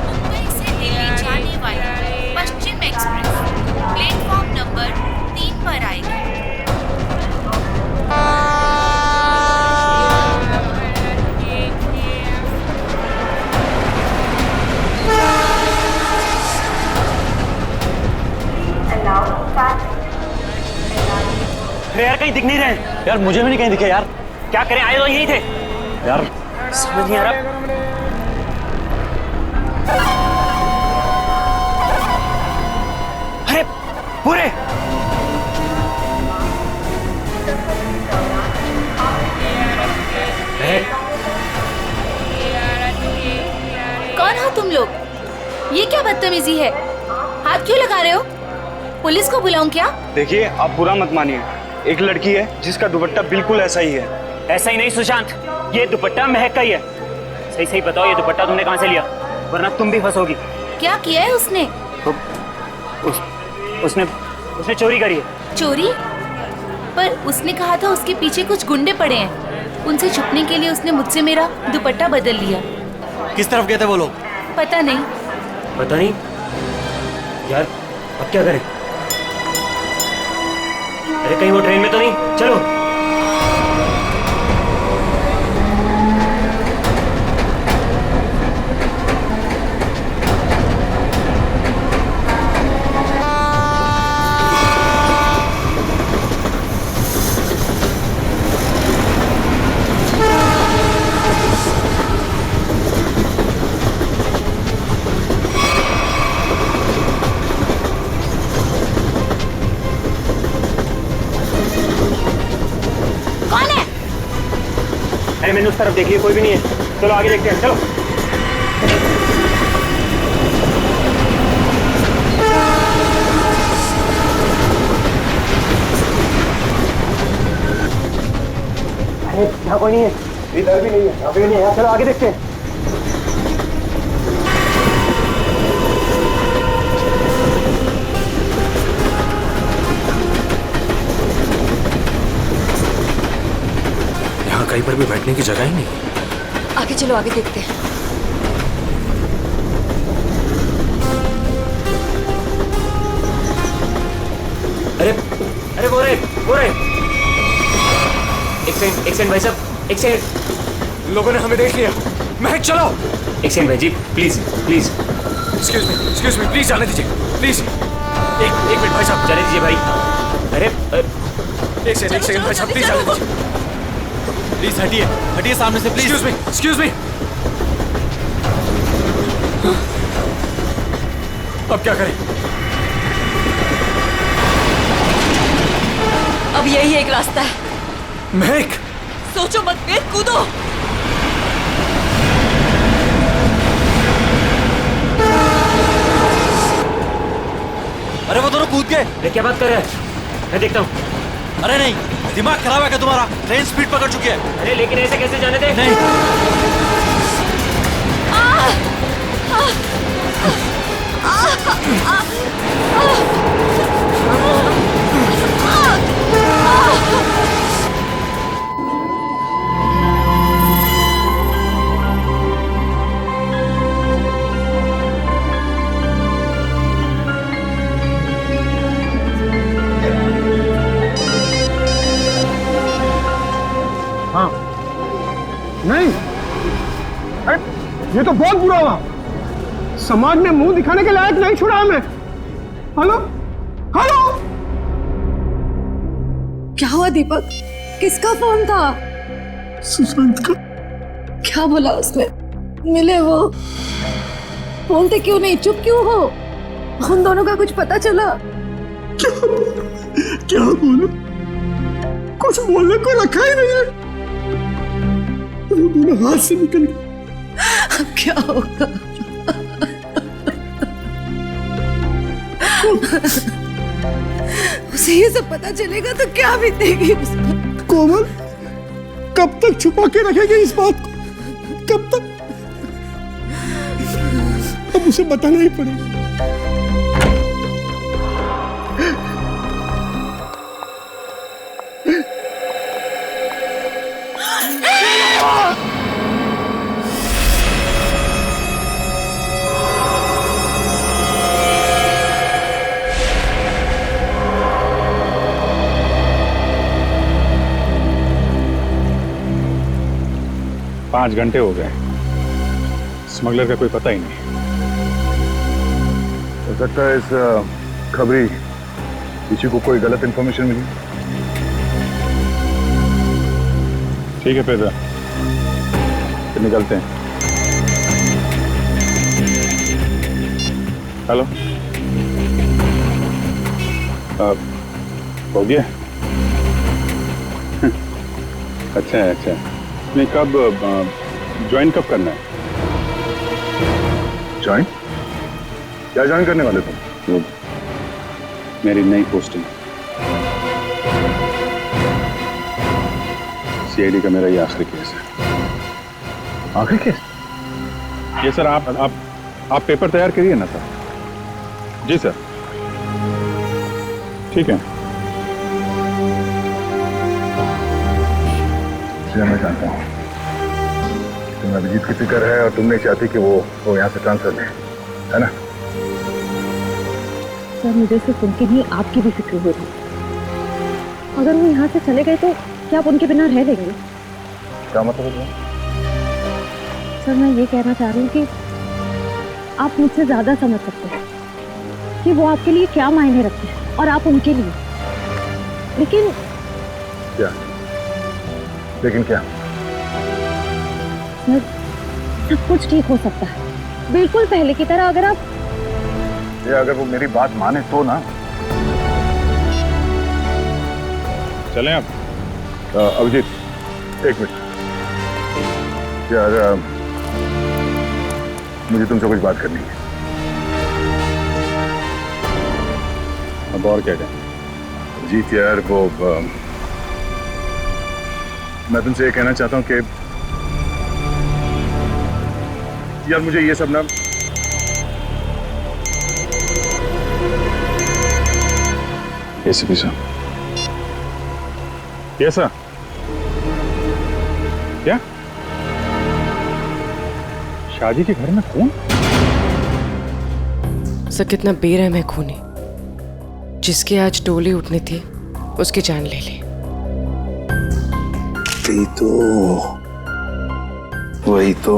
मुंबई से दिल्ली जाने वाली पश्चिम एक्सप्रेस प्लेटफॉर्म नंबर 3 पर आएगी। अरे यार कहीं दिख नहीं रहे यार, मुझे भी नहीं कहीं दिखे यार। क्या करें, आए तो यही थे यार, समझ नहीं आ रहा। अरे पूरे कौन हो तुम लोग? ये क्या बदतमीजी है? हाथ क्यों लगा रहे हो? पुलिस को बुलाऊं क्या? देखिए आप बुरा मत मानिए, एक लड़की है जिसका दुपट्टा बिल्कुल ऐसा ही है। ऐसा ही नहीं सुशांत, ये दुपट्टा महक का ही है। सही सही बताओ, ये दुपट्टा तुमने कहाँ से लिया, वरना तुम भी फंसोगी। क्या किया है उसने? उसने चोरी करी है। चोरी? पर उसने कहा था उसके पीछे कुछ गुंडे पड़े हैं, उनसे छुपने के लिए उसने मुझसे मेरा दुपट्टा बदल लिया। किस तरफ गए थे वो लोग? पता नहीं। पता नहीं यार, अब क्या करें? अरे कहीं वो ट्रेन में तो नहीं? चलो। उस तरफ देखिए, कोई भी नहीं है। चलो आगे देखते हैं, चलो। अरे यहाँ कोई नहीं है, इधर भी नहीं है, यहाँ भी नहीं है। चलो आगे देखते हैं। यहाँ कहीं पर भी बैठने की जगह ही नहीं। आगे चलो, आगे देखते हैं। अरे अरे वो रहे। एक सेकंड भाई साहब, एक सेकंड। लोगों ने हमें देख लिया। महक चलो। एक सेकंड भाई जी, प्लीज। एक्सक्यूज मी, प्लीज जाने दीजिए, प्लीज। एक मिनट भाई साहब, जाने दीजिए भाई। अरे एक सेकंड भाई साहब, प्लीज जाने दीजिए। प्लीज हटिए सामने से, प्लीज। Excuse me. अब क्या करें? अब यही एक रास्ता है। महक, सोचो मत, वीर, कूदो। अरे वो दोनों कूद गए। क्या बात कर रहे हैं? मैं देखता हूँ। अरे नहीं, दिमाग खराब है क्या तुम्हारा? ट्रेन स्पीड पकड़ चुकी है। अरे लेकिन ऐसे कैसे जाने दे? नहीं। हाँ नहीं, अरे ये तो बहुत बुरा हुआ। समाज में मुंह दिखाने के लायक नहीं छोड़ा हमें। हेलो हेलो, क्या हुआ दीपक? किसका फोन था? सुशांत का। क्या बोला उसने? मिले वो? फोन पे क्यों नहीं? चुप क्यों हो? उन दोनों का कुछ पता चला? क्या बोलूं? कुछ बोलने को रखा ही नहीं है। वो दोनों हाथ से निकल गए। अब क्या होगा? उसे ये सब पता चलेगा तो क्या बीतेगी उस पर? कोमल, कब तक छुपा के रखेगी इस बात को? कब तक? अब उसे बताना ही पड़ेगा। पाँच घंटे हो गए, स्मगलर का कोई पता ही नहीं। हो सकता है इस खबरी किसी को कोई गलत इंफॉर्मेशन मिली। ठीक है फिर निकलते हैं। हेलो, हो गया? अच्छा है, अच्छा। नहीं, कब ज्वाइन कब करना है? ज्वाइन? क्या ज्वाइन करने वाले तुम? वो मेरी नई पोस्टिंग। सीआईडी का मेरा ये आखिरी केस है। आखिरी केस? ये सर, आप पेपर तैयार करिए ना सर। जी सर, ठीक है। मैं जानता हूँ तुम्हें अभिजीत की फिक्र है और तुम नहीं चाहती कि वो यहाँ से ट्रांसफर ले, है ना? सर, मुझे सिर्फ उनकी नहीं, आपकी भी फिक्र हो रही। अगर वो यहाँ से चले गए तो क्या आप उनके बिना रह लेंगे? क्या मतलब है? सर, मैं ये कहना चाह रही हूँ कि आप मुझसे ज्यादा समझ सकते हैं कि वो आपके लिए क्या मायने रखते हैं और आप उनके लिए। लेकिन क्या? लेकिन क्या? सर, सब कुछ ठीक हो सकता है, बिल्कुल पहले की तरह। अगर वो मेरी बात माने तो ना। चलें आप? अभिजीत, एक मिनट। यार मुझे तुमसे कुछ बात करनी है। अब और क्या कहें? जीत यार, वो मैं तुमसे ये कहना चाहता हूँ कि यार मुझे ये सब ना एसीपी साहब, कैसा क्या शादी के घर में खून? सर कितना बेरहम है खूनी। जिसके आज डोली उठनी थी उसकी जान ले ली। वही तो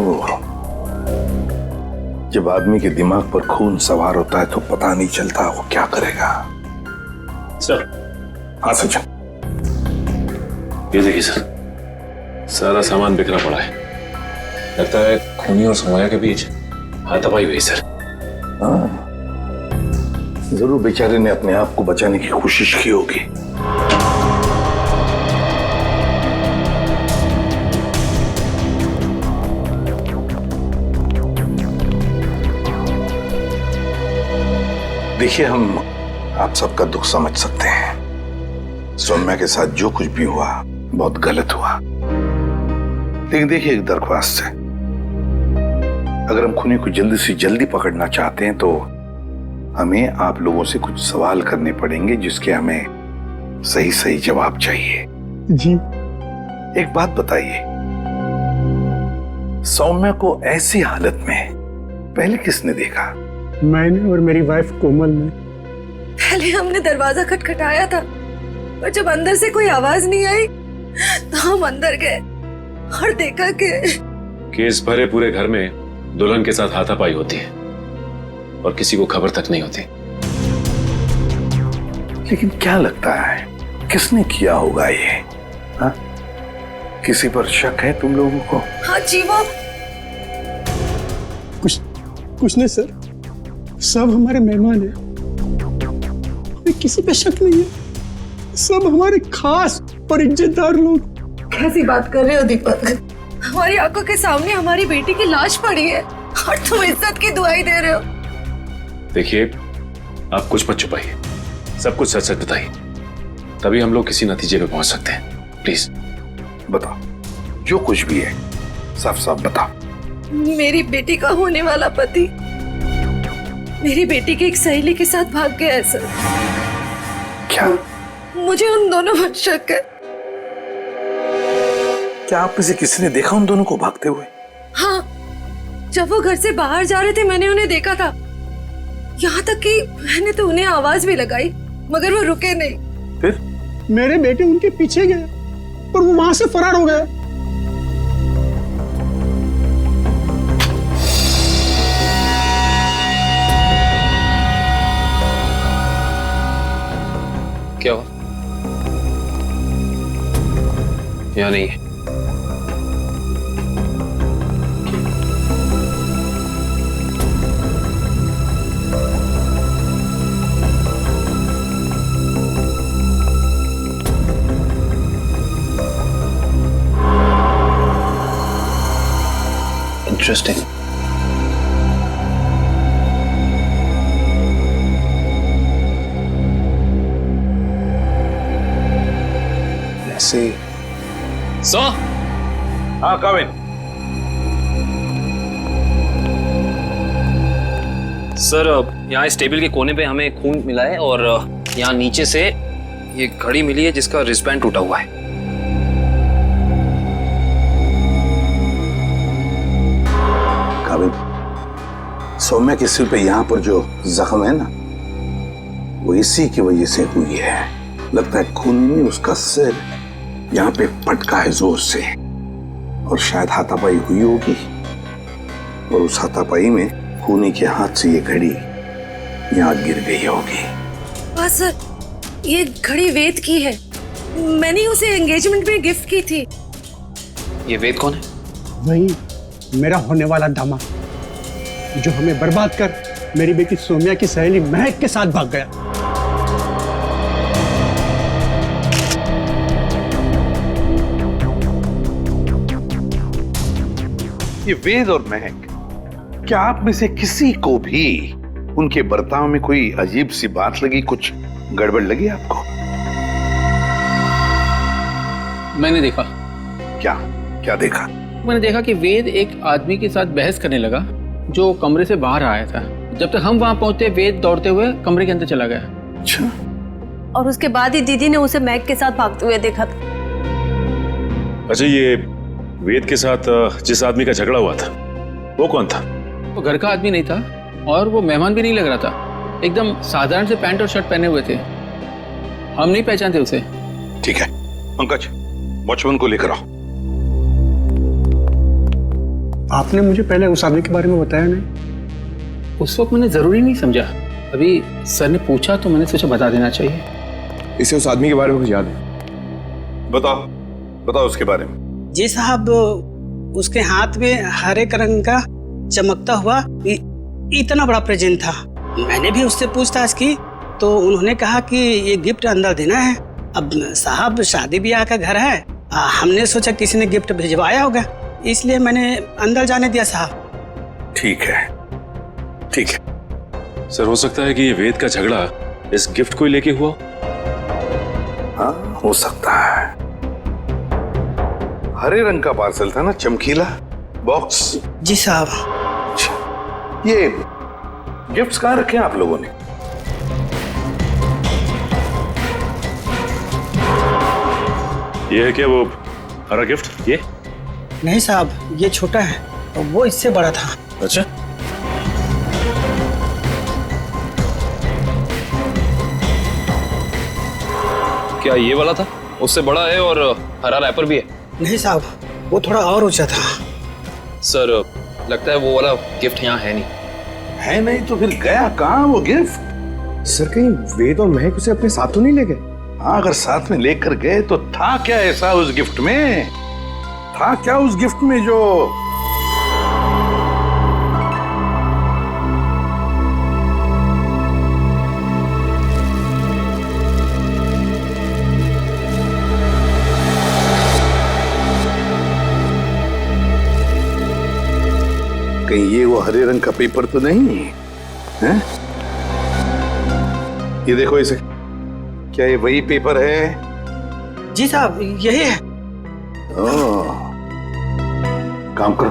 जब आदमी के दिमाग पर खून सवार होता है तो पता नहीं चलता वो क्या करेगा। सर। हाँ सचिन। ये देखिए सर, सारा सामान बिखरा पड़ा है। लगता है खूनी और सोमाया के बीच हाथापाई हुई सर। हाँ, जरूर बेचारे ने अपने आप को बचाने की कोशिश की होगी। देखिए, हम आप सबका दुख समझ सकते हैं। सौम्या के साथ जो कुछ भी हुआ बहुत गलत हुआ। लेकिन देखिए, एक दरख्वास्त है, अगर हम खूनी को जल्दी से जल्दी पकड़ना चाहते हैं तो हमें आप लोगों से कुछ सवाल करने पड़ेंगे जिसके हमें सही सही जवाब चाहिए। जी। एक बात बताइए, सौम्या को ऐसी हालत में पहले किसने देखा? मैंने और मेरी वाइफ कोमल ने। पहले हमने दरवाजा खटखटाया था, पर जब अंदर से कोई आवाज नहीं आई तो हम अंदर गए और देखा कि केस भरे पूरे घर में दुल्हन के साथ हाथापाई होती है और किसी को खबर तक नहीं होती। लेकिन क्या लगता है किसने किया होगा ये? हा? किसी पर शक है तुम लोगों को? हाँ जी, वो कुछ नहीं सर, सब हमारे मेहमान हैं। हमें किसी पे शक नहीं है, सब हमारे खास और इज्जतदार लोग। कैसी बात कर रहे हो दीपक? हमारी आंखों के सामने हमारी बेटी की लाश पड़ी है और तुम इज्जत की दुआई दे रहे हो। देखिए, आप कुछ मत छुपाइए, सब कुछ सच सच बताइए, तभी हम लोग किसी नतीजे पे पहुंच सकते हैं। प्लीज बताओ, जो कुछ भी है साफ साफ बताओ। मेरी बेटी का होने वाला पति मेरी बेटी की एक सहेली के साथ भाग गया है सर। क्या? मुझे उन दोनों पर शक है। क्या आप में से किसी ने देखा उन दोनों को भागते हुए? हाँ, जब वो घर से बाहर जा रहे थे मैंने उन्हें देखा था। यहाँ तक कि मैंने तो उन्हें आवाज भी लगाई मगर वो रुके नहीं। फिर मेरे बेटे उनके पीछे गए और वो वहां से फरार हो गए। क्या हुआ? यहाँ नहीं है। इंटरेस्टिंग। ऐसे सो? हाँ कविन। सर, यहाँ इस टेबल के कोने पे हमें खून मिला है और यहाँ नीचे से ये घड़ी मिली है जिसका रिस्टबैंड टूटा हुआ है। काबिल, सौम्या के सिर पे यहाँ पर जो जख्म है ना, वो इसी की वजह से हुई है। लगता है खूनी ने उसका सिर यहाँ पे पटका है जोर से और शायद हाथापाई हुई होगी और उस हाथापाई में खूनी के हाथ से ये घड़ी यहाँ गिर गई होगी। हाँ सर, ये घड़ी वेद की है। मैंने उसे एंगेजमेंट में गिफ्ट की थी। ये वेद कौन है? वही मेरा होने वाला दामाद जो हमें बर्बाद कर मेरी बेटी सोम्या की सहेली महक के साथ भाग गया। ये वेद और महक, क्या आप में से किसी को भी उनके बर्ताव में कोई अजीब सी बात लगी, कुछ गड़बड़ लगी आपको? मैंने देखा। क्या क्या देखा? मैंने देखा कि वेद एक आदमी के साथ बहस करने लगा जो कमरे से बाहर आया था। जब तक हम वहां पहुंचते वेद दौड़ते हुए कमरे के अंदर चला गया। अच्छा। और उसके बाद ही दीदी ने उसे मैग के साथ भागते हुए देखा था। अच्छा, ये वेद के साथ जिस आदमी का झगड़ा हुआ था वो कौन था? वो घर का आदमी नहीं था और वो मेहमान भी नहीं लग रहा था। एकदम साधारण से पैंट और शर्ट पहने हुए थे। हम नहीं पहचानते उसे। ठीक है पंकज, वॉचमैन को लेकर आओ। आपने मुझे पहले उस आदमी के बारे में बताया नहीं? उस वक्त मैंने जरूरी नहीं समझा। अभी सर ने पूछा तो मैंने सोचा बता देना चाहिए। इसे उस आदमी के बारे में कुछ याद है? बताओ बताओ उसके बारे में। जी साहब, उसके हाथ में हरे रंग का चमकता हुआ इतना बड़ा प्रेजेंट था। मैंने भी उससे पूछताछ की तो उन्होंने कहा कि ये गिफ्ट अंदर देना है। अब साहब शादी ब्याह का घर है, हमने सोचा किसी ने गिफ्ट भिजवाया होगा, इसलिए मैंने अंदर जाने दिया साहब। ठीक है ठीक है। सर, हो सकता है कि ये वेद का झगड़ा इस गिफ्ट को ही लेके हुआ। हाँ हो सकता है। हरे रंग का पार्सल था ना, चमकीला बॉक्स। जी साहब। ये गिफ्ट्स कहाँ रखे हैं आप लोगों ने? ये है क्या वो हरा गिफ्ट? ये नहीं साहब, ये छोटा है, वो इससे बड़ा था। अच्छा, क्या ये वाला था? उससे बड़ा है और हरा रैपर भी है। नहीं साहब, वो थोड़ा और ऊंचा था। सर, लगता है वो वाला गिफ्ट यहाँ है नहीं। है नहीं तो फिर गया कहाँ वो गिफ्ट? सर कहीं वेद और महक उसे अपने साथ तो नहीं ले गए? हाँ, अगर साथ में लेकर गए तो था क्या ऐसा उस गिफ्ट में? था क्या उस गिफ्ट में जो कहीं ये वो हरे रंग का पेपर तो नहीं है? ये देखो इसे, क्या ये वही पेपर है? जी साहब, यही है। ओह, काम करो,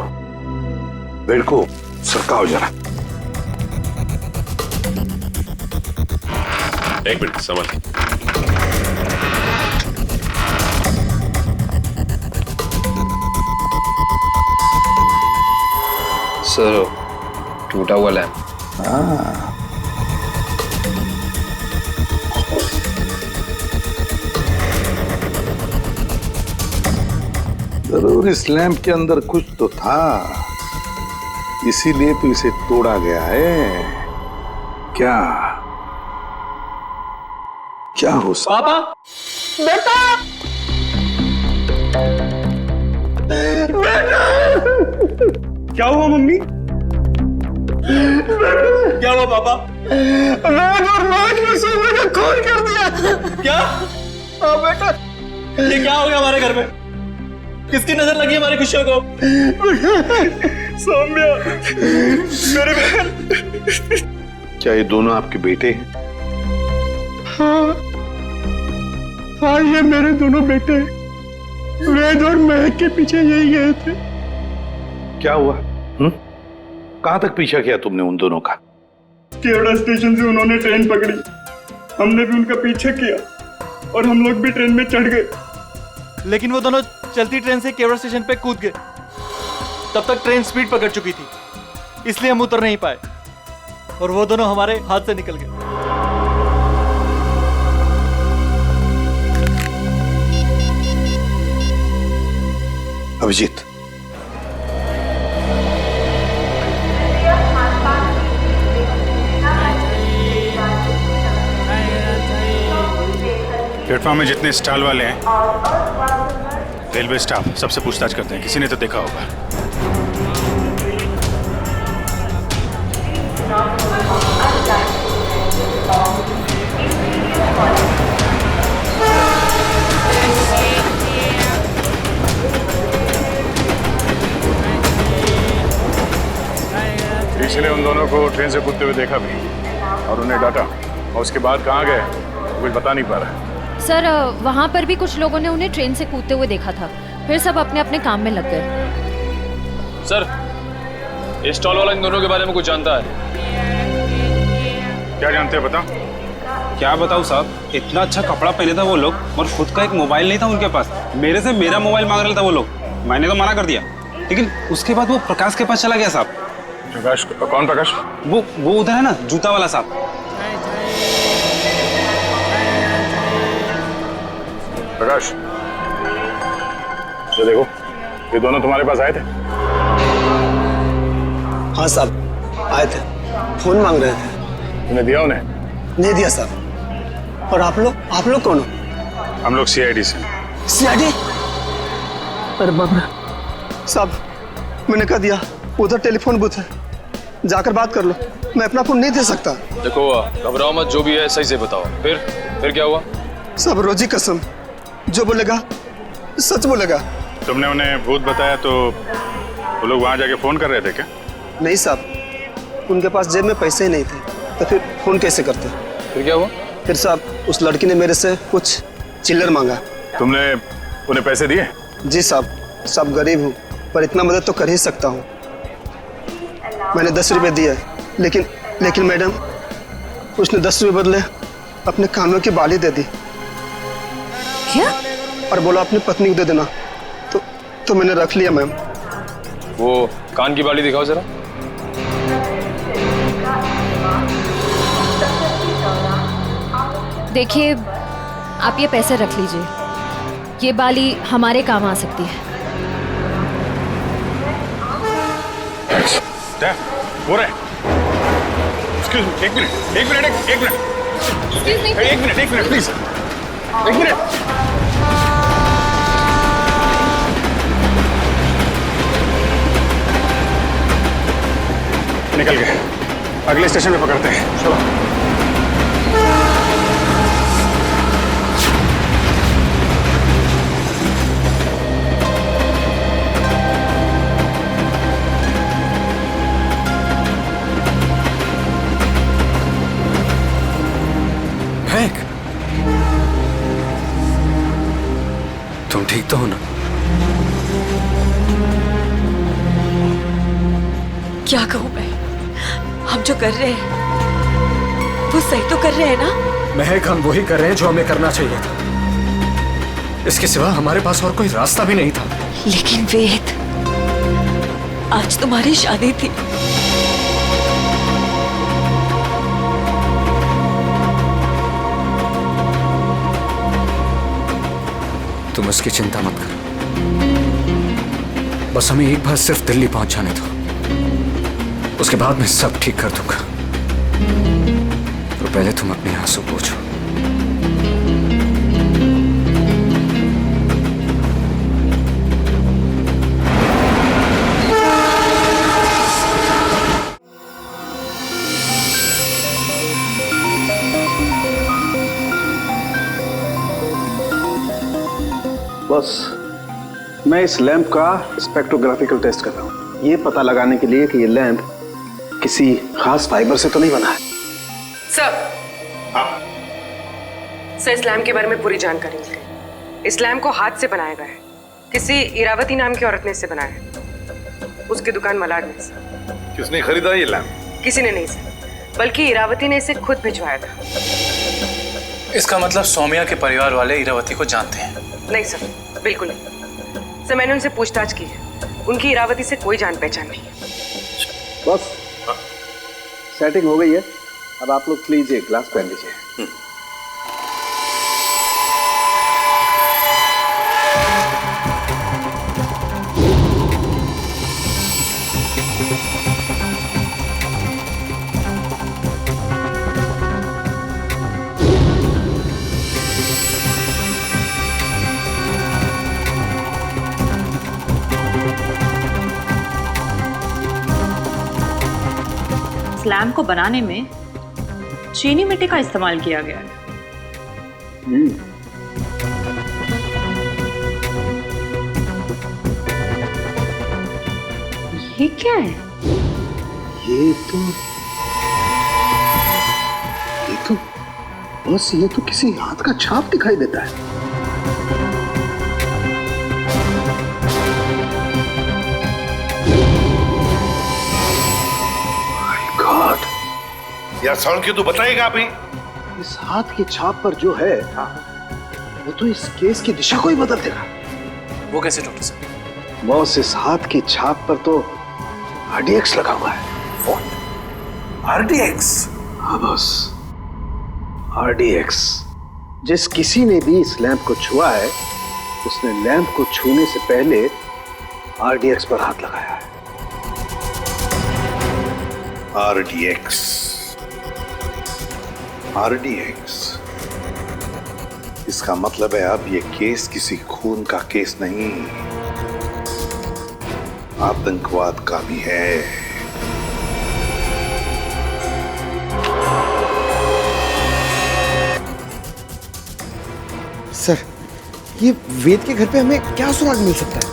बेड को सरकाओ जरा। एक मिनट, संभाल। सर, टूटा हुआ लैम्प। हाँ, जरूर इस लैंप के अंदर कुछ तो था, इसीलिए तो इसे तोड़ा गया है। क्या क्या हो सकता? पापा, बेटा, क्या हुआ मम्मी? क्या हुआ पापा? वेद और महक ने सोमे का खून कर दिया। क्या? हाँ बेटा, ये क्या हो गया हमारे घर में? किसकी नजर लगी हमारी खुशियों को? सौम्या, मेरी बहन। क्या ये दोनों आपके बेटे हैं? हाँ हाँ, ये मेरे दोनों बेटे वेद और महक के पीछे यही गए थे। क्या हुआ? कहां तक पीछा किया तुमने उन दोनों का? केवड़ा स्टेशन से उन्होंने ट्रेन पकड़ी, हमने भी उनका पीछा किया और हम लोग भी ट्रेन में चढ़ गए, लेकिन वो दोनों चलती ट्रेन से केवड़ा स्टेशन पे कूद गए। तब तक ट्रेन स्पीड पकड़ चुकी थी, इसलिए हम उतर नहीं पाए और वो दोनों हमारे हाथ से निकल गए। अभिजीत, प्लेटफॉर्म में जितने स्टॉल वाले हैं, रेलवे स्टाफ, सबसे पूछताछ करते हैं, किसी ने तो देखा होगा। इसलिए उन दोनों को ट्रेन से कूदते हुए देखा भी और उन्हें डांटा, और उसके बाद कहाँ गए कुछ बता नहीं पा रहा। सर वहाँ पर भी कुछ लोगों ने उन्हें ट्रेन से कूदते हुए देखा था, फिर सब अपने अपने काम में लग गए। सर, ये स्टॉल वाला इन दोनों के बारे में कुछ जानता है? क्या जानते हो बता? क्या बताऊँ साहब, इतना अच्छा कपड़ा पहने था वो लोग और खुद का एक मोबाइल नहीं था उनके पास। मेरे से मेरा मोबाइल मांग रहा था वो लोग, मैंने तो मना कर दिया, लेकिन उसके बाद वो प्रकाश के पास चला गया साहब। प्रकाश? कौन प्रकाश? वो उधर है ना, जूता वाला साहब। प्रकाश, ये देखो, ये दोनों तुम्हारे पास आए थे? हाँ साहब, आए थे, फोन मांग रहे थे। तुमने दिया उन्हें? नहीं दिया साहब। और आप लोग कौन हो? हम लोग सीआईडी से। सीआईडी? अरे बाप रे साहब, मैंने कह दिया उधर टेलीफोन बूथ है, जाकर बात कर लो, मैं अपना फोन नहीं दे सकता। देखो घबराओ मत, जो भी है सही से बताओ। फिर क्या हुआ? सब रोजी कसम, जो बोलेगा सच बोलेगा। तुमने उन्हें भूत बताया तो वो लोग वहां जाके फोन कर रहे थे क्या? नहीं साहब, उनके पास जेब में पैसे ही नहीं थे, तो फिर फोन कैसे करते? फिर क्या हुआ? फिर साहब उस लड़की ने मेरे से कुछ चिल्लर मांगा। तुमने उन्हें पैसे दिए? जी साहब गरीब हूँ, पर इतना मदद तो कर ही सकता हूँ। मैंने 10 रुपए दिए, लेकिन मैडम उसने 10 रुपए बदले अपने कानों की बाली दे दी। क्या? और बोला अपनी पत्नी को दे देना, तो मैंने रख लिया मैम। वो कान की बाली दिखाओ जरा। देखिए, आप ये पैसे रख लीजिए, ये बाली हमारे काम आ सकती है। वो रहे। एक मिनट प्लीज, एक मिनट। निकल गए, अगले स्टेशन पे पकड़ते हैं, चलो। तुम ठीक तो हो ना? क्या कहूँ मैं, हम जो कर रहे हैं वो सही तो कर रहे हैं ना? महक, हम वही कर रहे हैं जो हमें करना चाहिए था। इसके सिवा हमारे पास और कोई रास्ता भी नहीं था। लेकिन वेद, आज तुम्हारी शादी थी। तुम उसकी चिंता मत करो, बस हमें एक बार सिर्फ दिल्ली पहुंच जाने दो, उसके बाद मैं सब ठीक कर दूंगा। तो पहले तुम अपने आंसू पोंछो। बस मैं इस लैंप का स्पेक्ट्रोग्राफिकल टेस्ट कर रहा हूँ, ये पता लगाने के लिए कि ये लैंप किसी खास फाइबर से तो नहीं बना है। सर, सर इस लैंप के बारे में पूरी जानकारी मिली। इस लैंप को हाथ से बनाया गया है, किसी इरावती नाम की औरत ने इसे बनाया है, उसकी दुकान मलाड में। किसने खरीदा ये लैंप? किसी ने नहीं सर, बल्कि इरावती ने इसे खुद भिजवाया था। इसका मतलब सौम्या के परिवार वाले इरावती को जानते हैं? नहीं सर, बिल्कुल नहीं सर, मैंने उनसे पूछताछ की है, उनकी इरावती से कोई जान पहचान नहीं है। बस सेटिंग हो गई है, अब आप लोग प्लीज एक ग्लास पहन लीजिए। लैम्प को बनाने में चीनी मिट्टी का इस्तेमाल किया गया है। ये क्या है? ये तो बस ये तो किसी हाथ का छाप दिखाई देता है। माय गॉड, यार सौंदर्य तू बताएगा अभी? इस हाथ की छाप पर जो है वो तो इस केस की दिशा को ही बदल देगा। वो कैसे डॉक्टर साहब? बॉस, इस हाथ की छाप पर तो RDX लगा हुआ है। RDX? हाँ बॉस, RDX। जिस किसी ने भी इस लैंप को छुआ है उसने लैंप को छूने से पहले RDX पर हाथ लगाया है। RDX। इसका मतलब है अब ये केस किसी खून का केस नहीं, आतंकवाद का भी है। सर, ये वेद के घर पे हमें क्या सुराग मिल सकता है?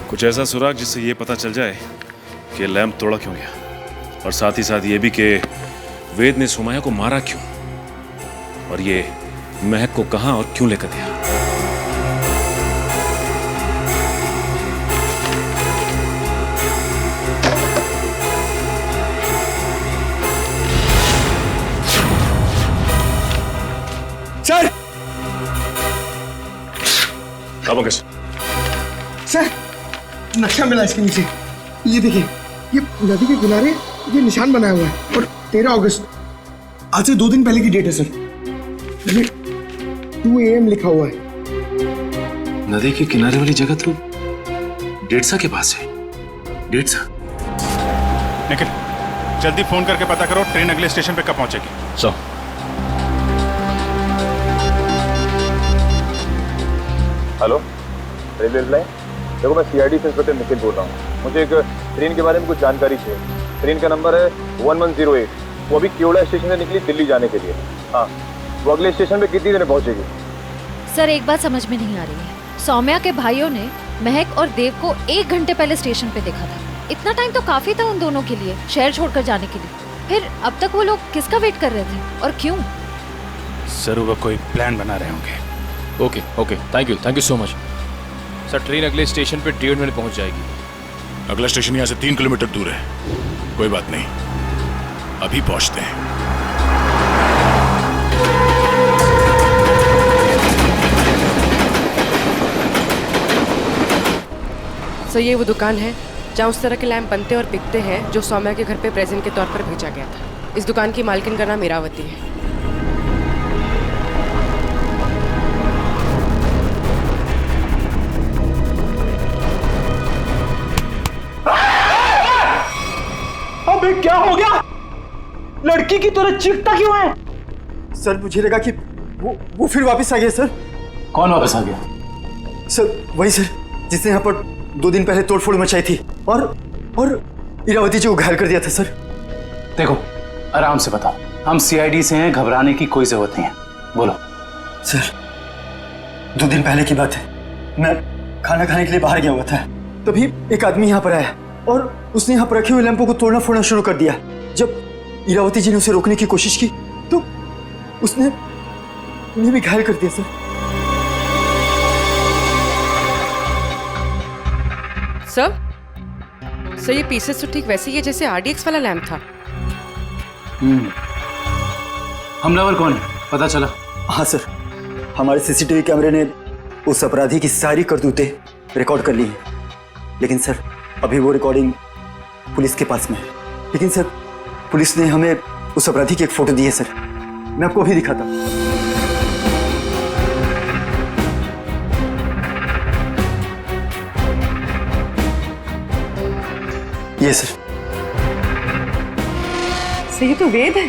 कुछ ऐसा सुराग जिससे ये पता चल जाए कि लैंप तोड़ा क्यों गया, और साथ ही साथ ये भी कि वेद ने सुमाया को मारा क्यों, और ये महक को कहां और क्यों लेकर गया। सर! अब कैसे? सर, नक्शा मिला इसके नीचे। ये देखिए, ये नदी के किनारे ये निशान बनाया हुआ है, और 13 अगस्त, आज से 2 दिन पहले की डेट है सर। ये 2 AM लिखा हुआ है। नदी के किनारे वाली जगह तो डेढ़सा के पास है। डेढ़सा? निखिल, जल्दी फोन करके पता करो ट्रेन अगले स्टेशन पे कब पहुंचेगी। So hello, railway line. देखो, मैं CID से इंस्पेक्टर निखिल बोल रहा हूँ। मुझे एक ट्रेन के बारे में कुछ जानकारी चाहिए। ट्रेन का नंबर है 1108। वो अभी केवड़ा स्टेशन से निकली दिल्ली जाने के लिए। हाँ, वो अगले स्टेशन पे कितनी देर में पहुंचेगी? सर, एक बात समझ में नहीं आ रही है। सौम्या के भाइयों ने महक और देव को 1 घंटे पहले स्टेशन पे देखा था। इतना टाइम तो काफी था उन दोनों के लिए शहर छोड़कर जाने के लिए। फिर अब तक वो लोग किसका वेट कर रहे थे और क्यों? सर, वो कोई प्लान बना रहे होंगे। Okay, thank you so much. Sir, train अगले स्टेशन पे 1.5 मिनट पहुंच जाएगी। अगला स्टेशन यहाँ से 3 किलोमीटर दूर है। कोई बात नहीं, अभी पहुंचते हैं। सर, ये वो दुकान है जहाँ उस तरह के लैंप बनते और बिकते हैं जो सौम्या के घर पे प्रेजेंट के तौर पर भेजा गया था। इस दुकान की मालकिन का नाम इरावती है। अबे क्या हो गया? लड़की की तरह चीखता क्यों है? सर, मुझे लगा कि वो फिर वापस आ गया। सर, कौन वापस आ गया? सर, वही सर जिसने यहाँ पर 2 दिन पहले तोड़फोड़ मचाई थी और इरावती जी को घायल कर दिया था। सर, देखो, आराम से बताओ। हम CID से हैं, घबराने की कोई जरूरत नहीं है। बोलो। सर, 2 दिन पहले की बात है। मैं खाना खाने के लिए बाहर गया हुआ था, तभी एक आदमी यहाँ पर आया और उसने यहाँ पर रखे हुए लैंपों को तोड़ना फोड़ना शुरू कर दिया। जब इरावती जी ने उसे रोकने की कोशिश की तो उसने उन्हें भी घायल कर दिया। सर, ये पीसेस तो ठीक वैसे ही है जैसे RDX वाला लैंप था। हमलावर कौन है, पता चला? हाँ सर, हमारे CCTV कैमरे ने उस अपराधी की सारी करतूतें रिकॉर्ड कर ली हैं। लेकिन सर, अभी वो रिकॉर्डिंग पुलिस के पास में है। लेकिन सर, पुलिस ने हमें उस अपराधी की एक फोटो दी है। सर, मैं आपको अभी दिखाता हूँ। ये सर, ये तो वेद है।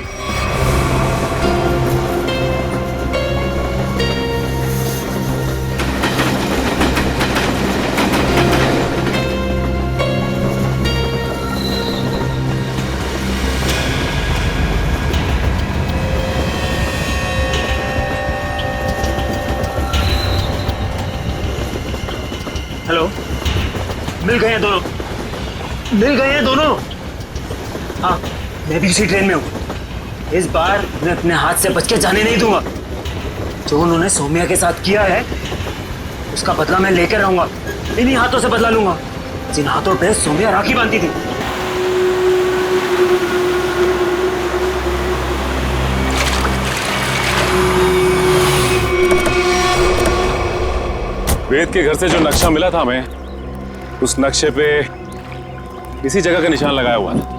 हेलो, मिल गए हैं दोनों। हाँ, मैं भी इसी ट्रेन में हूँ। इस बार मैं अपने हाथ से बच के जाने नहीं दूंगा। जो उन्होंने सौम्या के साथ किया है उसका बदला मैं लेकर रहूंगा। इन्हीं हाथों से बदला लूंगा जिन हाथों पे सौम्या राखी बांधती थी। वेद के घर से जो नक्शा मिला था हमें, उस नक्शे पे इसी जगह का निशान लगाया हुआ था।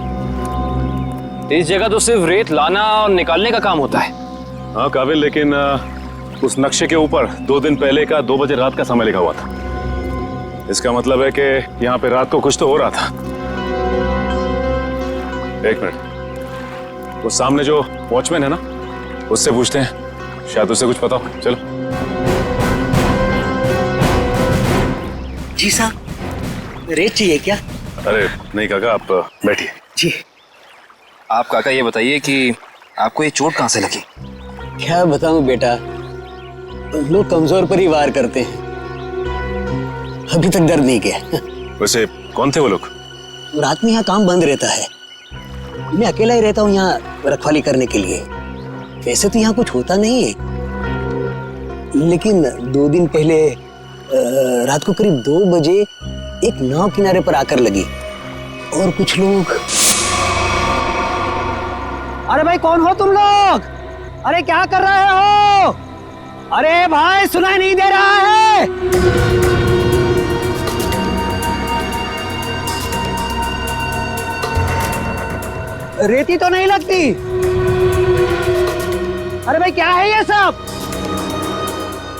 इस जगह तो सिर्फ रेत लाना और निकालने का काम होता है। हाँ काबिल, लेकिन उस नक्शे के ऊपर 2 दिन पहले का 2 बजे रात का समय लिखा हुआ था। इसका मतलब है कि यहाँ पे रात को कुछ तो हो रहा था। एक मिनट, वो सामने जो वॉचमैन है ना, उससे पूछते हैं, शायद उसे कुछ पता हो। चलो। जी साहब, रेत चाहिए क्या? अरे नहीं काका, आप बैठिए। जी। आप काका ये बताइए कि आपको ये चोट कहाँ से लगी? क्या बताऊं बेटा, लोग कमजोर पर ही वार करते हैं। अभी तक दर्द नहीं किया। वैसे कौन थे वो लोग? रात में यहाँ काम बंद रहता है, मैं अकेला ही रहता हूँ यहाँ रखवाली करने के लिए। वैसे तो यहाँ कुछ होता नहीं है, लेकिन 2 दिन पहले रात को करीब 2 बजे एक नाव किनारे पर आकर लगी और कुछ लोग। अरे भाई कौन हो तुम लोग? अरे क्या कर रहे हो? अरे भाई सुनाई नहीं दे रहा है? रेती तो नहीं लगती। अरे भाई क्या है ये सब?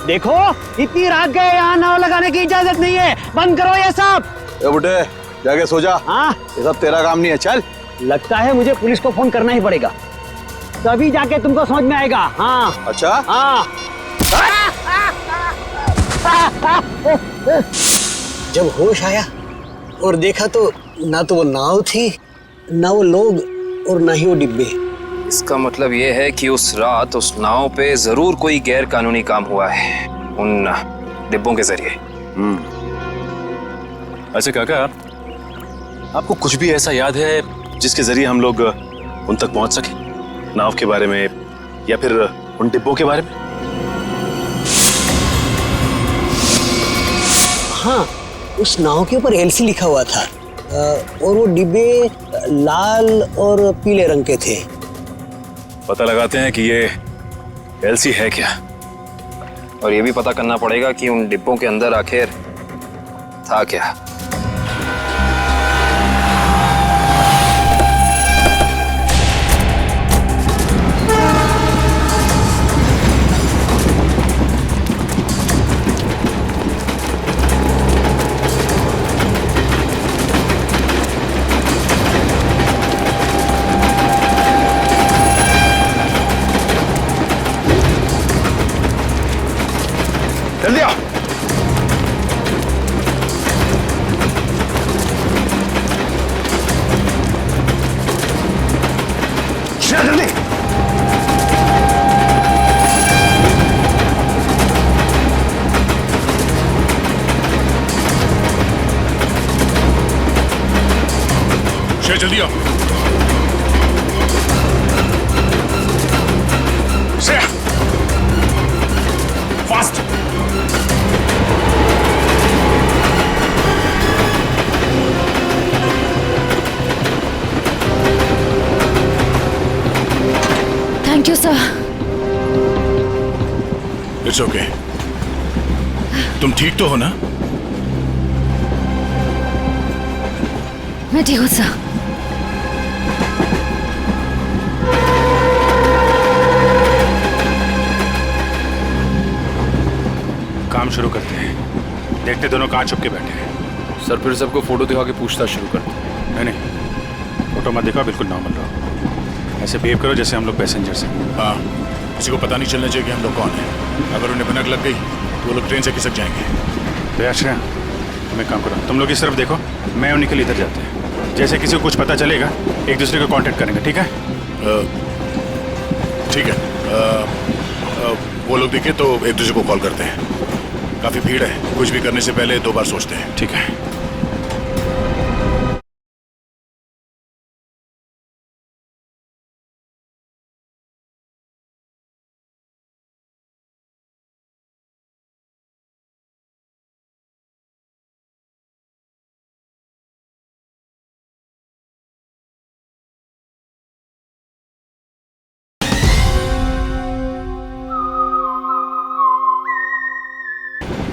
देखो इतनी रात गए, यहाँ नाव लगाने की इजाजत नहीं है, बंद करो ये सब। बुड्ढे जाके सो जा। हाँ, ये सब तेरा काम नहीं है, चल। लगता है मुझे पुलिस को फोन करना ही पड़ेगा, तभी जाके तुमको समझ में आएगा। हाँ अच्छा। हाँ। जब होश आया और देखा तो ना तो वो नाव थी, ना वो लोग, और ना ही वो डिब्बे। इसका मतलब ये है कि उस रात उस नाव पे जरूर कोई गैर कानूनी काम हुआ है उन डिब्बों के जरिए। अच्छा काका, आपको कुछ भी ऐसा याद है जिसके जरिए हम लोग उन तक पहुंच सके? नाव के बारे में या फिर उन डिब्बों के बारे में? हाँ, उस नाव के ऊपर एलसी लिखा हुआ था और वो डिब्बे लाल और पीले रंग के थे। पता लगाते हैं कि ये एलसी है क्या, और ये भी पता करना पड़ेगा कि उन डिब्बों के अंदर आखिर था क्या। जल्दी आओ। जल्दी। जल्दी आओ। Fast. Thank you sir. It's okay. तुम ठीक तो हो ना? मैं ठीक हूँ सर। काम शुरू करते हैं। देखते दोनों कहाँ छुप के बैठे हैं। सर फिर सबको फोटो दिखा के पूछताछ शुरू करते हैं। नहीं, फोटो मत दिखाओ, बिल्कुल नॉर्मल रहो। ऐसे बिहेव करो जैसे हम लोग पैसेंजर्स हैं। हाँ, किसी को पता नहीं चलना चाहिए कि हम लोग कौन हैं। अगर उन्हें भनक लग गई तो वो लोग ट्रेन से खिसक जाएंगे। तो अच्छा, मैं काम करो, तुम लोग इस तरफ देखो, मैं और निखिल इधर जाते हैं। जैसे किसी को कुछ पता चलेगा एक दूसरे को कांटेक्ट करेंगे, ठीक है? ठीक है। वो लोग दिखे तो एक दूसरे को कॉल करते हैं। काफी भीड़ है, कुछ भी करने से पहले 2 बार सोचते हैं। ठीक है।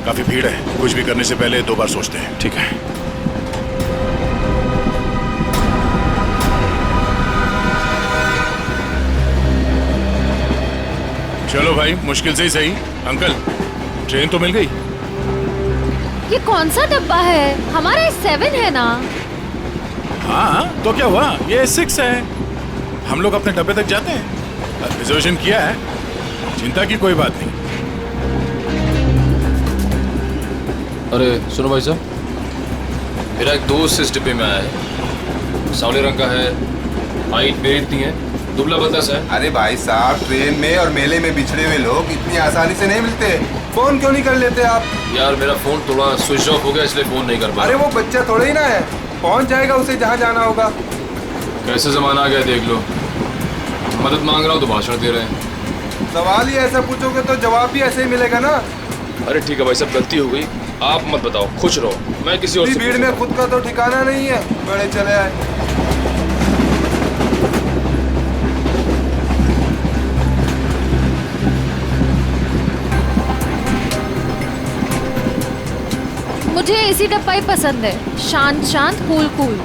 काफी भीड़ है, कुछ भी करने से पहले 2 बार सोचते हैं। ठीक है। चलो भाई, मुश्किल से ही सही। अंकल, ट्रेन तो मिल गई। ये कौन सा डब्बा है? हमारा 7 है ना? हाँ, तो क्या हुआ? ये 6 है। हम लोग अपने डब्बे तक जाते हैं। रिजर्वेशन किया है, चिंता की कोई बात नहीं। अरे सुनो भाई साहब, मेरा एक दोस्त इस डिब्बे में आया है, सांवले रंग का है, हाइट मेरी इतनी है, दुबला पतला सा है। अरे भाई साहब, ट्रेन में और मेले में बिछड़े हुए लोग इतनी आसानी से नहीं मिलते। फोन क्यों नहीं कर लेते आप? यार मेरा फोन थोड़ा स्विच ऑफ हो गया, इसलिए फोन नहीं कर पाया। अरे वो बच्चा थोड़ा ही ना है, पहुंच जाएगा उसे जहाँ जाना होगा। कैसे जमाना आ गया देख लो, मदद मांग रहा हूँ तो भाषण दे रहे हैं। सवाल ही ऐसा पूछोगे तो जवाब भी ऐसे ही मिलेगा ना। अरे ठीक है भाई साहब, गलती हो गई, आप मत बताओ, खुश रहो, मैं किसी और से भीड़ में खुद का तो ठिकाना नहीं है, बड़े चले आए। मुझे एसी डब्बा ही पसंद है, शांत शांत, कूल कूल।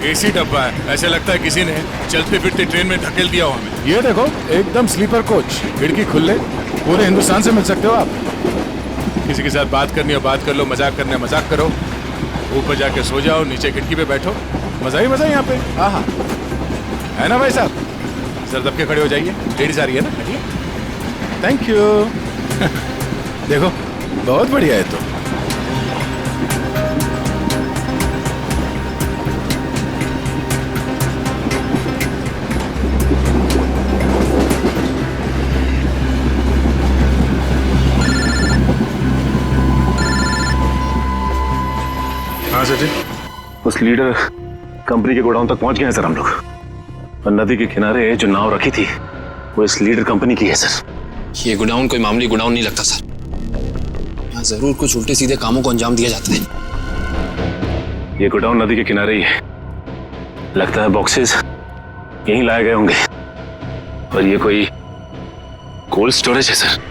एसी डब्बा है, ऐसे लगता है किसी ने चलते फिरते ट्रेन में धकेल दिया हो हमें। ये देखो, एकदम स्लीपर कोच, खिड़की खुले, पूरे हिंदुस्तान से मिल सकते हो आप। किसी के साथ बात करनी हो बात कर लो, मजाक करना है मजाक करो, ऊपर जाके सो जाओ, नीचे खिड़की पे बैठो, मजा ही मजा यहाँ पे। हाँ हाँ, है ना भाई साहब? सर दबके खड़े हो जाइए, लेडीज आ रही है ना, हटिए। Thank you. देखो, बहुत बढ़िया है तो। हाँ सर जी, उस लीडर कंपनी के गोडाउन तक पहुंच गए हैं सर हम लोग। और नदी के किनारे जो नाव रखी थी वो इस लीडर कंपनी की है सर। ये गोडाउन कोई मामूली गोडाउन नहीं लगता सर, यहाँ जरूर कुछ उल्टे सीधे कामों को अंजाम दिया जाता है। ये गोडाउन नदी के किनारे ही है, लगता है बॉक्सेस यहीं लाए गए होंगे। और ये कोई कोल्ड स्टोरेज है सर।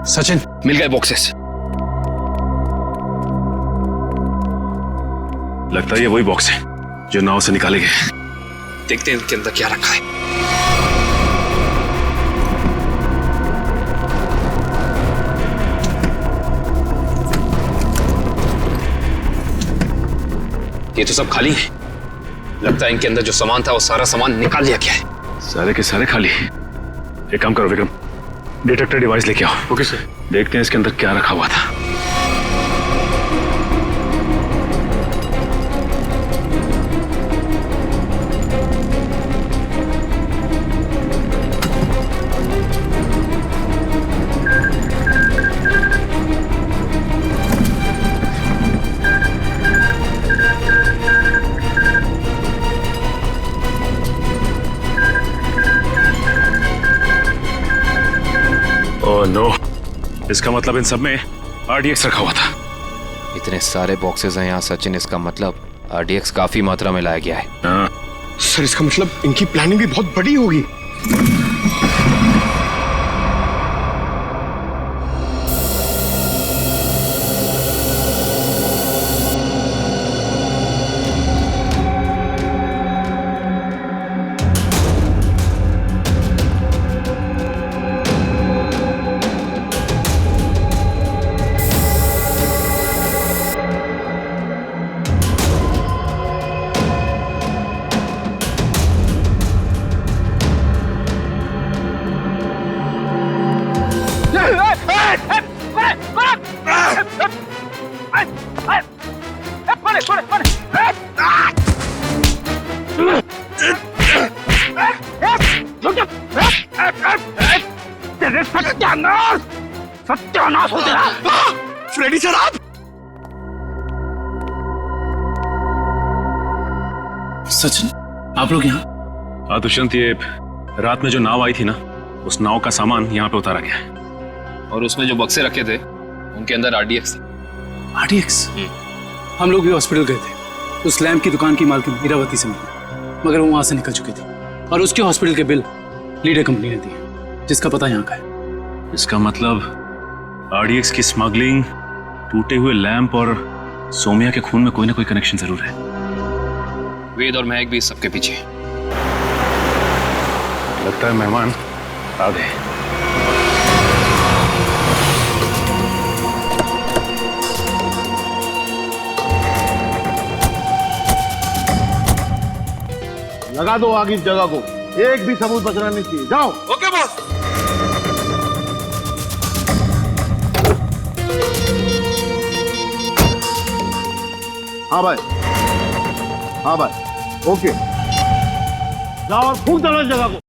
सचिन, मिल गए बॉक्सेस। लगता है ये वही बॉक्स है जो नाव से निकाले गए। देखते हैं इनके अंदर क्या रखा है। ये तो सब खाली है, लगता है इनके अंदर जो सामान था वो सारा सामान निकाल लिया गया है। सारे के सारे खाली। एक काम करो विक्रम, डिटेक्टर डिवाइस लेके आओ। Okay sir. देखते हैं इसके अंदर क्या रखा हुआ था। ओह नो, इसका मतलब इन सब में RDX रखा हुआ था। इतने सारे बॉक्सेस हैं यहाँ सचिन, इसका मतलब RDX काफी मात्रा में लाया गया है। हाँ। सर इसका मतलब इनकी प्लानिंग भी बहुत बड़ी होगी। सत्यानाश हो तेरा। फ्रेडी सर आप? सचिन, आप लोग यहाँ? हाँ दुष्यंत, ये रात में जो नाव आई थी ना, उस नाव का सामान यहाँ पे उतारा गया है। और उसमें जो बक्से रखे थे उनके अंदर RDX था। RDX? हम लोग भी हॉस्पिटल गए थे, उस लैम्प की दुकान की मालकिन इरावती से मिले, मगर वो वहां से निकल चुकी थी और उसके हॉस्पिटल के बिल लीडर कंपनी ने दिए, जिसका पता यहाँ का है। इसका मतलब RDX की स्मगलिंग, टूटे हुए लैंप और सोमिया के खून में कोई ना कोई कनेक्शन जरूर है। वेद और महक भी इस सबके पीछे। लगता है मेहमान आ गए। लगा दो आग इस जगह को, एक भी सबूत बचना नहीं चाहिए। जाओ। Okay boss. हाँ भाई, हाँ भाई, ओके। जाओ और फूंक दो इस जगह को।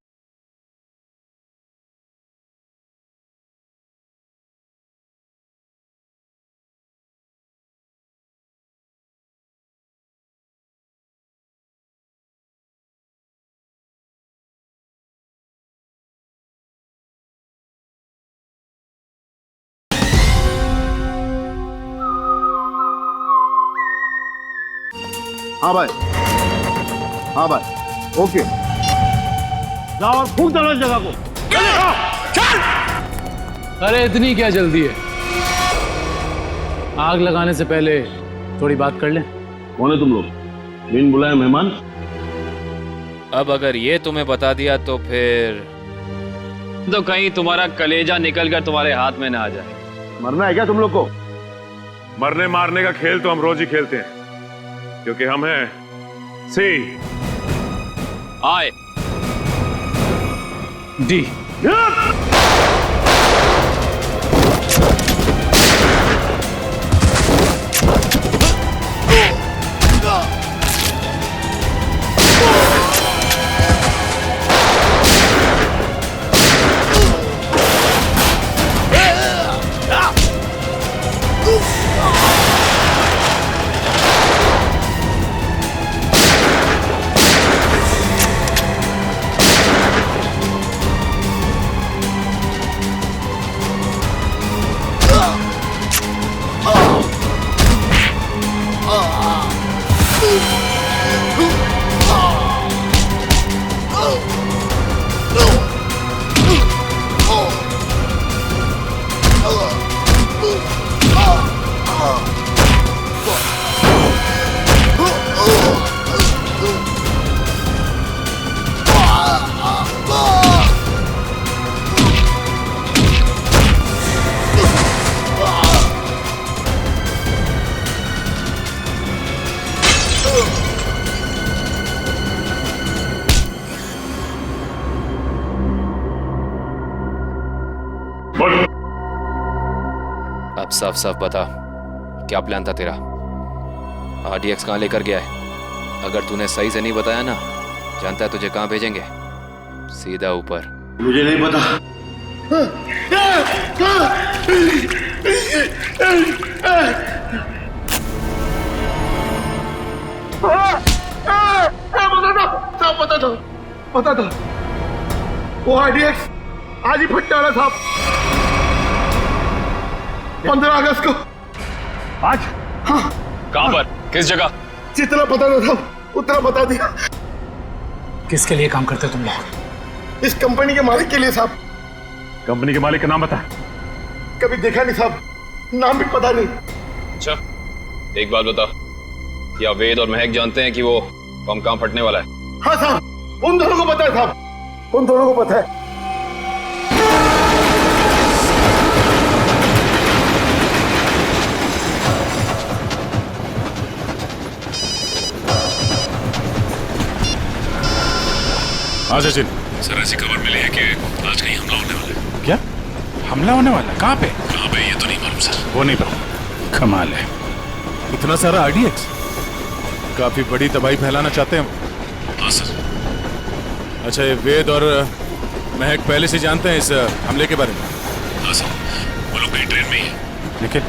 हाँ भाई, हाँ भाई, ओके। जाओ और फूंक दो इस जगह को। चल! अरे इतनी क्या जल्दी है? आग लगाने से पहले थोड़ी बात कर लें। कौन है तुम लोग? बिन बुलाए मेहमान? अब अगर ये तुम्हें बता दिया तो फिर तो कहीं तुम्हारा कलेजा निकलकर तुम्हारे हाथ में ना आ जाए। मरना है क्या तुम लोग को? मरने मारने का खेल तो हम रोज ही खेलते हैं, क्योंकि हम हैं CID। अब साफ साफ बता, क्या प्लान था तेरा? RDX कहाँ लेकर गया है? अगर तूने सही से नहीं बताया ना, जानता है तुझे कहाँ भेजेंगे? सीधा ऊपर। मुझे नहीं पता। पता था वो RDX आज ही फटने वाला था। 15 अगस्त को। आज? हाँ। कहाँ पर? किस जगह? जितना पता था उतना बता दिया। किसके लिए काम करते हो तुम लोग? इस कंपनी के मालिक के लिए साहब। कंपनी के मालिक का नाम बता। कभी देखा नहीं साहब, नाम भी पता नहीं। अच्छा, एक बात बता, क्या वेद और महक जानते हैं कि वो बम कहाँ फटने वाला है? हाँ साहब, उन दोनों को पता है साहब, उन दोनों को पता है। हाँ सचिन। सर ऐसी खबर मिली है कि आज कहीं हमला होने वाला है। क्या हमला होने वाला? कहाँ पे? कहाँ पे ये तो नहीं मालूम सर। वो नहीं पता। कमाल है, इतना सारा RDX, काफी बड़ी तबाही फैलाना चाहते हैं। हाँ सर। अच्छा, ये वेद और महक पहले से जानते हैं इस हमले के बारे में? हाँ सर, वो लोग कहीं ट्रेन में ही है। निखिल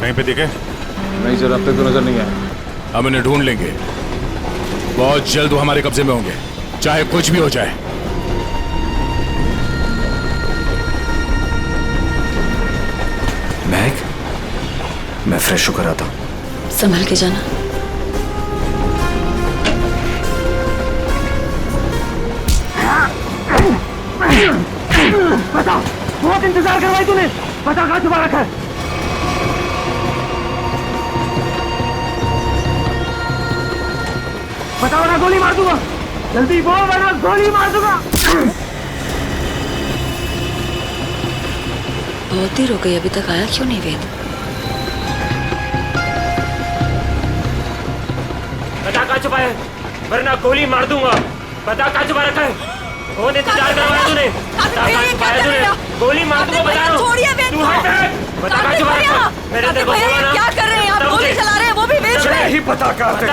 कहीं पे दिखे? नहीं सर, अब तक तो नजर नहीं आया। हम इन्हें ढूंढ लेंगे। बहुत जल्द वो हमारे कब्जे में होंगे, चाहे कुछ भी हो जाए। महक, मैं फ्रेश होकर आता हूं। संभल के जाना। बता, बहुत इंतजार करवाई तूने। बता कहाँ छुपा रखा है? बता वरना गोली मार दूंगा। जल्दी बोल वरना गोली मार दूंगा। बहुत देर हो गई, अभी तक आया क्यों नहीं वेद? बता कहाँ छुपा है, वरना गोली मार दूंगा। बता कहाँ छुपा रखा है? बहुत इंतजार करवाया तूने। बता कहाँ छुपाया तूने? गोली मार दूंगा, बता रहा हूँ। तू हट। बता कहाँ छुपा रखा है? मैंने तेरे को बोला ना। क्या कर रहे हैं आप? गोली चला रहे हैं, वो भी वेद में। नहीं पता कहाँ थे।